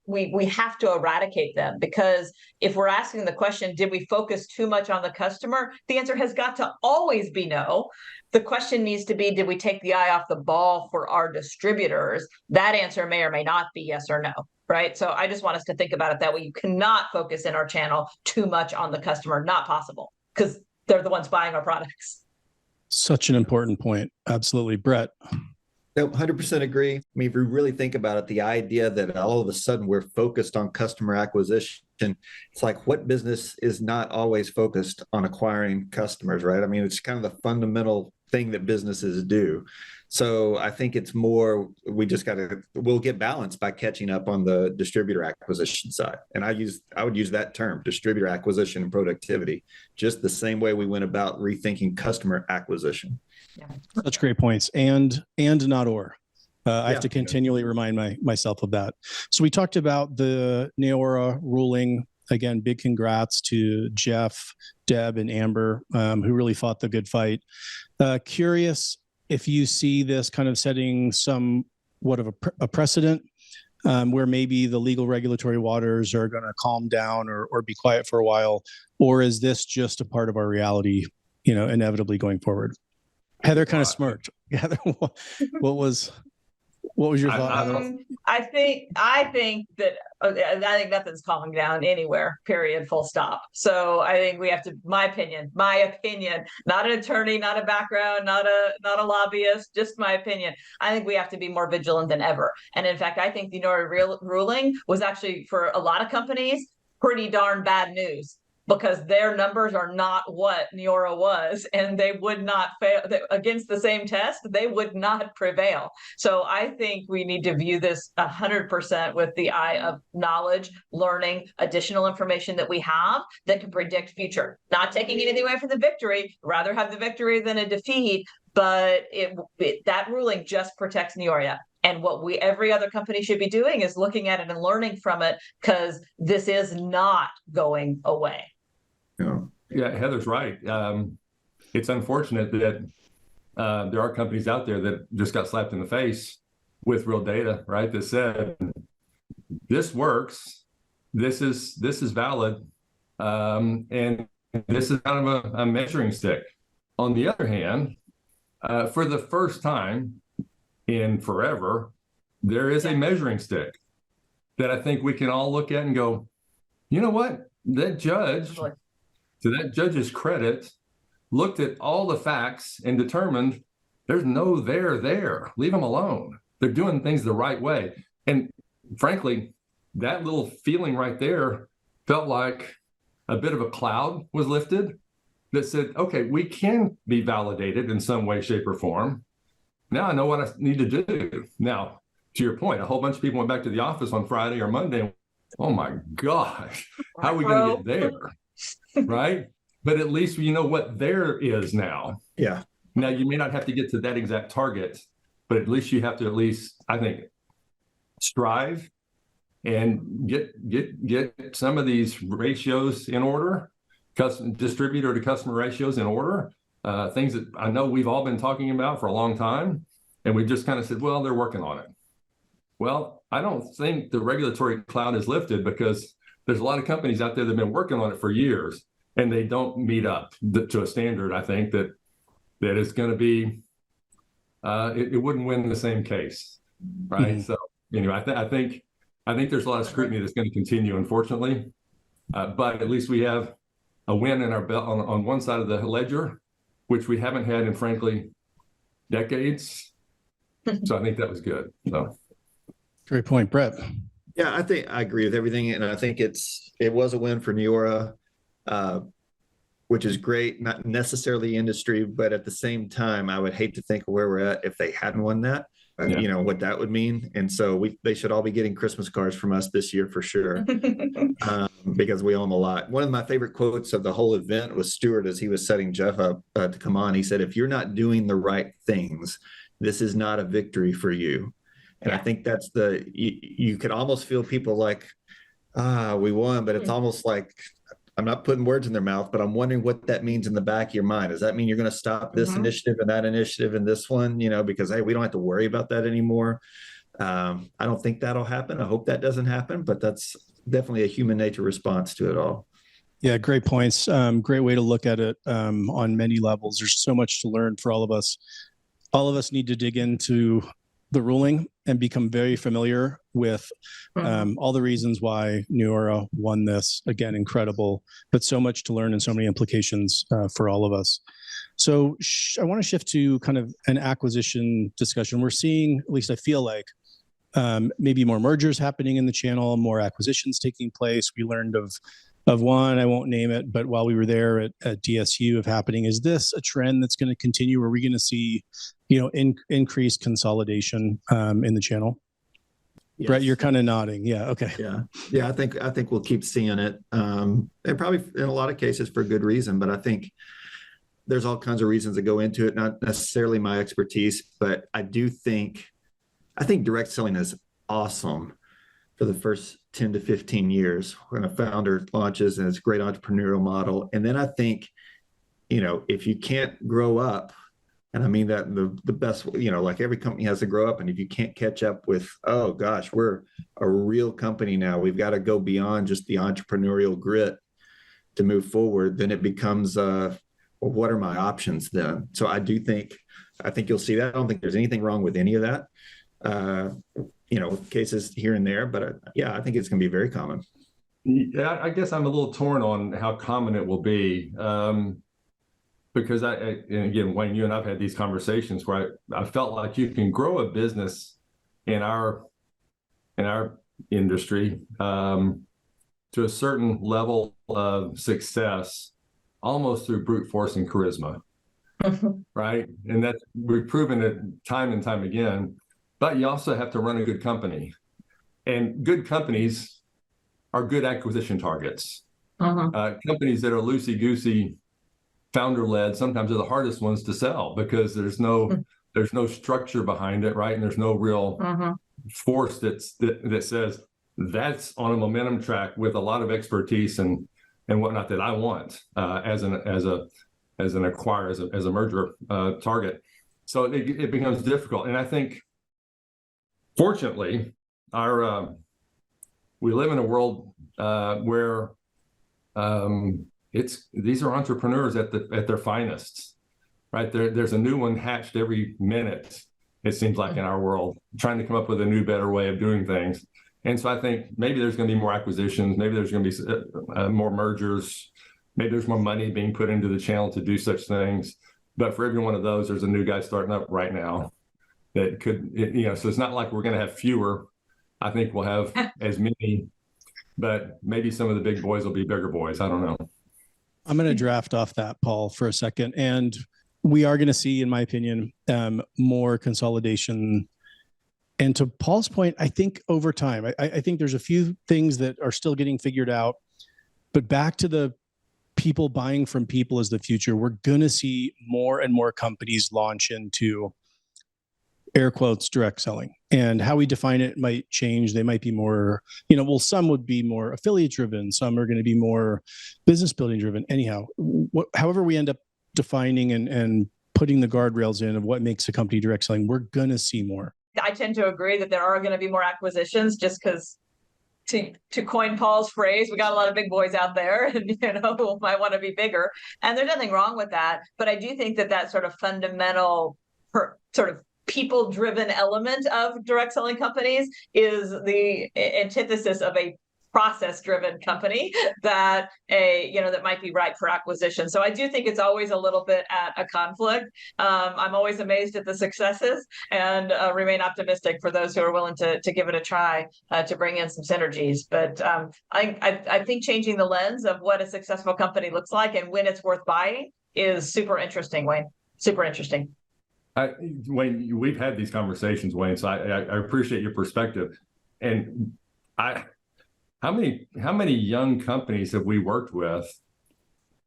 We have to eradicate them, because if we're asking the question, did we focus too much on the customer? The answer has got to always be no. The question needs to be, did we take the eye off the ball for our distributors? That answer may or may not be yes or no, right? So I just want us to think about it that way. You cannot focus in our channel too much on the customer. Not possible, because they're the ones buying our products. Such an important point. Absolutely. Brett. Nope, 100% agree. I mean, if you really think about it, the idea that all of a sudden we're focused on customer acquisition, it's like, what business is not always focused on acquiring customers, right? I mean, it's kind of the fundamental thing that businesses do. So I think it's more, we'll get balance by catching up on the distributor acquisition side. And I would use that term, distributor acquisition and productivity, just the same way we went about rethinking customer acquisition. Yeah. Such great points. And not or. I have to continually remind myself of that. So we talked about the Neora ruling. Again, big congrats to Jeff, Deb, and Amber, who really fought the good fight. Curious if you see this kind of setting somewhat of a precedent where maybe the legal regulatory waters are going to calm down or be quiet for a while, or is this just a part of our reality, inevitably going forward? Heather kind of smirked. Heather, what was your thought? I think nothing's calming down anywhere, period, full stop. So I think we have to, my opinion, not an attorney, not a background, not a lobbyist, just my opinion. I think we have to be more vigilant than ever. And in fact, I think the Neora ruling was actually, for a lot of companies, pretty darn bad news, because their numbers are not what Neora was, and they would not fail against the same test. They would not prevail. So I think we need to view this 100% with the eye of knowledge, learning, additional information that we have that can predict future. Not taking anything away from the victory, rather have the victory than a defeat. But that ruling just protects Neora. And what every other company should be doing is looking at it and learning from it, because this is not going away. Yeah, Heather's right. It's unfortunate that there are companies out there that just got slapped in the face with real data, right? That said, this works, this is valid, and this is kind of a measuring stick. On the other hand, for the first time in forever, there is a measuring stick that I think we can all look at and go, you know what? That judge, to that judge's credit, looked at all the facts and determined there's no there. Leave them alone. They're doing things the right way. And frankly, that little feeling right there felt like a bit of a cloud was lifted that said, okay, we can be validated in some way, shape, or form. Now I know what I need to do. Now, to your point, a whole bunch of people went back to the office on Friday or Monday. Oh my gosh, how are we going to get there? Right? But at least you know what there is now. Yeah. Now you may not have to get to that exact target, but at least you have to I think, strive and get some of these ratios in order, distributor to customer ratios in order, things that I know we've all been talking about for a long time. And we just kind of said, well, they're working on it. Well, I don't think the regulatory cloud is lifted, because there's a lot of companies out there that have been working on it for years, and they don't meet up to a standard, I think, that is going to be, it wouldn't win the same case, right? Mm-hmm. So anyway, I think there's a lot of scrutiny that's going to continue, unfortunately, but at least we have a win in our belt on one side of the ledger, which we haven't had in, frankly, decades. So I think that was good. So. Great point, Brett. Yeah, I think I agree with everything, and I think it was a win for Neora. which is great, not necessarily industry, but at the same time, I would hate to think of where we're at if they hadn't won that. What that would mean. And so they should all be getting Christmas cards from us this year for sure, because we owe them a lot. One of my favorite quotes of the whole event was Stewart, as he was setting Jeff up to come on. He said, if you're not doing the right things, this is not a victory for you. And I think that's you could almost feel people like, we won, but it's almost like, I'm not putting words in their mouth, but I'm wondering what that means in the back of your mind. Does that mean you're going to stop this initiative and that initiative and this one, because, hey, we don't have to worry about that anymore. I don't think that'll happen. I hope that doesn't happen, but that's definitely a human nature response to it all. Yeah, great points. Great way to look at it on many levels. There's so much to learn for all of us. All of us need to dig into the ruling and become very familiar with all the reasons why Neora won this. Again, incredible, but so much to learn and so many implications for all of us. So I want to shift to kind of an acquisition discussion. We're seeing, at least I feel like, maybe more mergers happening in the channel, more acquisitions taking place. We learned of one, I won't name it, but while we were there at DSU of happening. Is this a trend that's going to continue? Are we going to see, increased consolidation in the channel? Yes. Brett, you're kind of nodding. Yeah. Okay. Yeah. I think we'll keep seeing it. And probably in a lot of cases for good reason, but I think there's all kinds of reasons that go into it. Not necessarily my expertise, but I think direct selling is awesome for the first 10 to 15 years when a founder launches and it's a great entrepreneurial model. And then I think, if you can't grow up, and I mean that in the best, like every company has to grow up. And if you can't catch up with, oh gosh, we're a real company now, we've got to go beyond just the entrepreneurial grit to move forward, then it becomes, well, what are my options then? So I think you'll see that. I don't think there's anything wrong with any of that. Cases here and there, but I think it's going to be very common. Yeah, I guess I'm a little torn on how common it will be. Because and again, Wayne, you and I've had these conversations where I felt like you can grow a business in our industry to a certain level of success almost through brute force and charisma, right? And that we've proven it time and time again. But you also have to run a good company, and good companies are good acquisition targets. Companies that are loosey-goosey, founder-led, sometimes are the hardest ones to sell because there's no structure behind it, right? And there's no real force that says that's on a momentum track with a lot of expertise and whatnot that I want as an acquirer, as a merger target. So it becomes difficult, and I think, fortunately, we live in a world where these are entrepreneurs at their finest, right? There's a new one hatched every minute, it seems like, in our world, trying to come up with a new, better way of doing things. And so I think maybe there's going to be more acquisitions, maybe there's going to be more mergers, maybe there's more money being put into the channel to do such things. But for every one of those, there's a new guy starting up right now that could, so it's not like we're going to have fewer. I think we'll have as many, but maybe some of the big boys will be bigger boys. I don't know. I'm going to draft off that, Paul, for a second. And we are going to see, in my opinion, more consolidation. And to Paul's point, I think over time, I think there's a few things that are still getting figured out. But back to the people buying from people is the future. We're going to see more and more companies launch into, air quotes, direct selling. And how we define it might change. They might be more, some would be more affiliate driven. Some are going to be more business building driven. Anyhow, however we end up defining and putting the guardrails in of what makes a company direct selling, we're going to see more. I tend to agree that there are going to be more acquisitions just because, to coin Paul's phrase, we got a lot of big boys out there and, who might want to be bigger. And there's nothing wrong with that. But I do think that sort of fundamental sort of people-driven element of direct selling companies is the antithesis of a process-driven company that that might be ripe for acquisition. So I do think it's always a little bit at a conflict. I'm always amazed at the successes and remain optimistic for those who are willing to give it a try to bring in some synergies. But I think changing the lens of what a successful company looks like and when it's worth buying is super interesting, Wayne. Super interesting. Wayne, we've had these conversations, Wayne, so I appreciate your perspective. And how many young companies have we worked with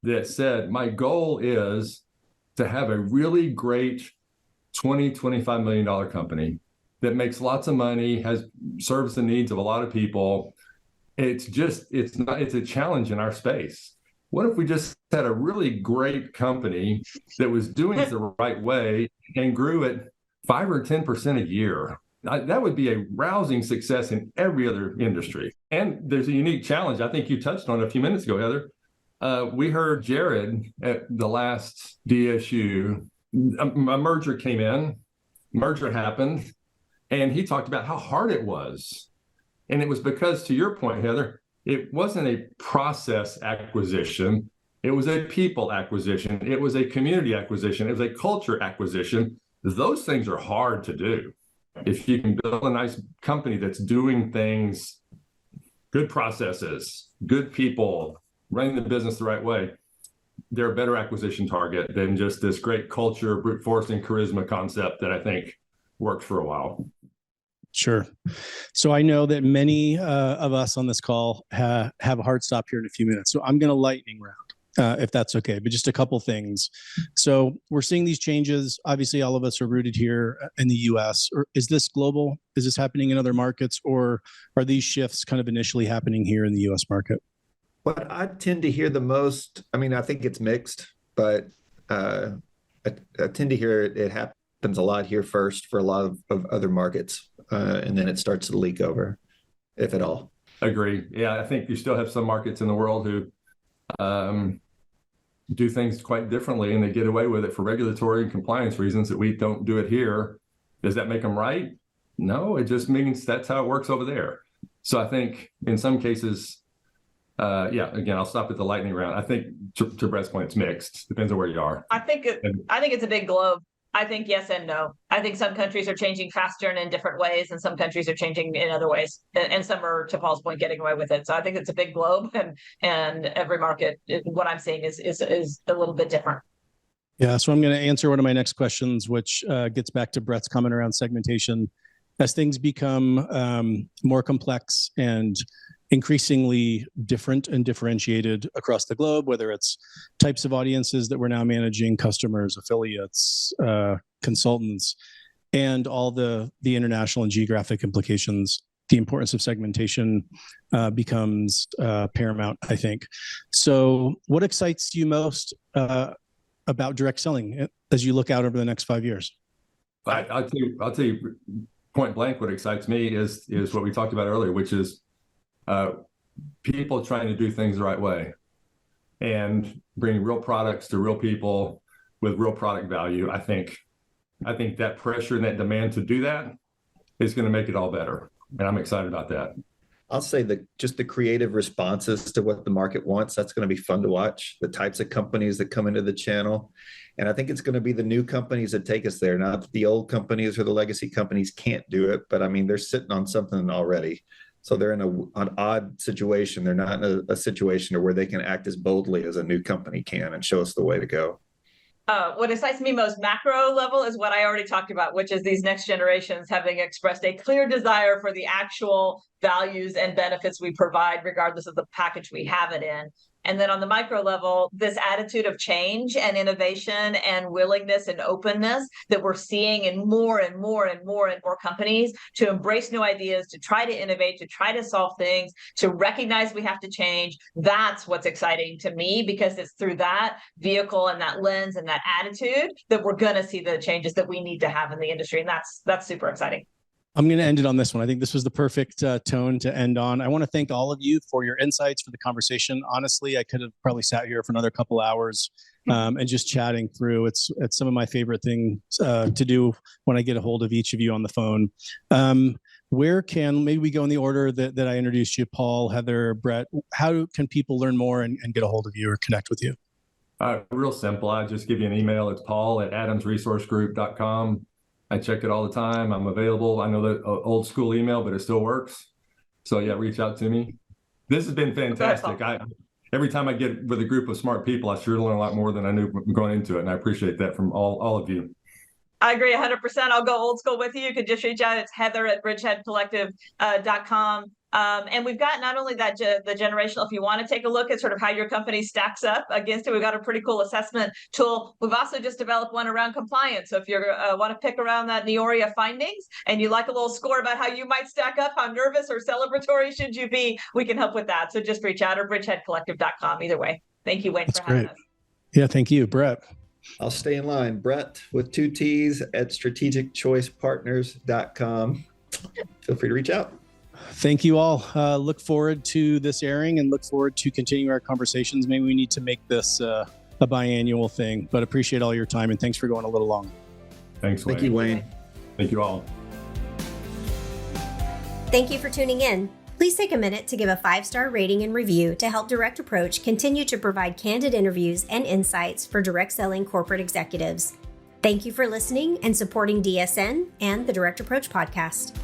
that said, my goal is to have a really great $20-25 million company that makes lots of money, serves the needs of a lot of people. It's a challenge in our space. What if we just had a really great company that was doing it the right way and grew at 5 or 10% a year? That would be a rousing success in every other industry. And there's a unique challenge. I think you touched on it a few minutes ago, Heather. We heard Jared at the last DSU, a merger came in, merger happened, and he talked about how hard it was. And it was because, to your point, Heather, it wasn't a process acquisition. It was a people acquisition. It was a community acquisition. It was a culture acquisition. Those things are hard to do. If you can build a nice company that's doing things, good processes, good people, running the business the right way, they're a better acquisition target than just this great culture, brute force, and charisma concept that I think worked for a while. Sure. So I know that many of us on this call have a hard stop here in a few minutes. So I'm going to lightning round, if that's okay, but just a couple things. So we're seeing these changes. Obviously, all of us are rooted here in the US. Or is this global? Is this happening in other markets? Or are these shifts kind of initially happening here in the US market? What I tend to hear the most, I think it's mixed, but I tend to hear it happens a lot here first for a lot of other markets. And then it starts to leak over, if at all. Agree. Yeah, I think you still have some markets in the world who do things quite differently, and they get away with it for regulatory and compliance reasons that we don't do it here. Does that make them right? No, it just means that's how it works over there. So I think in some cases, again, I'll stop at the lightning round. I think to Brett's point, it's mixed. Depends on where you are. I think it's a big globe. I think yes and no. I think some countries are changing faster and in different ways, and some countries are changing in other ways, and some are, to Paul's point, getting away with it. So I think it's a big globe, and every market, what I'm seeing is a little bit different. Yeah, so I'm going to answer one of my next questions, which gets back to Brett's comment around segmentation. As things become more complex and increasingly different and differentiated across the globe, whether it's types of audiences that we're now managing, customers, affiliates, consultants, and all the international and geographic implications, the importance of segmentation becomes paramount, I think. So what excites you most about direct selling as you look out over the next 5 years? I'll tell you point blank, what excites me is what we talked about earlier, which is people trying to do things the right way and bring real products to real people with real product value. I think that pressure and that demand to do that is going to make it all better. And I'm excited about that. I'll say that just the creative responses to what the market wants, that's going to be fun to watch. The types of companies that come into the channel. And I think it's going to be the new companies that take us there. Not that the old companies or the legacy companies can't do it, but they're sitting on something already. So they're in an odd situation. They're not in a situation where they can act as boldly as a new company can and show us the way to go. What excites me most macro level is what I already talked about, which is these next generations having expressed a clear desire for the actual values and benefits we provide, regardless of the package we have it in. And then on the micro level, this attitude of change and innovation and willingness and openness that we're seeing in more and more and more and more companies to embrace new ideas, to try to innovate, to try to solve things, to recognize we have to change. That's what's exciting to me, because it's through that vehicle and that lens and that attitude that we're going to see the changes that we need to have in the industry. And that's super exciting. I'm going to end it on this one. I think this was the perfect tone to end on. I want to thank all of you for your insights, for the conversation. Honestly, I could have probably sat here for another couple hours and just chatting through. It's some of my favorite things to do when I get a hold of each of you on the phone. maybe we go in the order that I introduced you, Paul, Heather, Brett. How can people learn more and get a hold of you or connect with you? Real simple. I just give you an email. It's paul@adamsresourcegroup.com. I check it all the time. I'm available. I know that old school email, but it still works. So yeah, reach out to me. This has been fantastic. Every time I get with a group of smart people, I sure learn a lot more than I knew going into it. And I appreciate that from all of you. I agree 100%. I'll go old school with you. You could just reach out. It's heather@bridgeheadcollective.com. And we've got not only that, the generational, if you want to take a look at sort of how your company stacks up against it, we've got a pretty cool assessment tool. We've also just developed one around compliance. So if you want to pick around that Neora findings and you like a little score about how you might stack up, how nervous or celebratory should you be, we can help with that. So just reach out or bridgeheadcollective.com. Either way. Thank you, Wayne, for having us. Yeah, thank you, Brett. I'll stay in line. Brett with 2 T's at strategicchoicepartners.com. Feel free to reach out. Thank you all. Look forward to this airing and look forward to continuing our conversations. Maybe we need to make this a biannual thing, but appreciate all your time and thanks for going a little long. Thanks, Wayne. Thank you, Wayne. Thank you all. Thank you for tuning in. Please take a minute to give a 5-star rating and review to help Direct Approach continue to provide candid interviews and insights for direct selling corporate executives. Thank you for listening and supporting DSN and the Direct Approach podcast.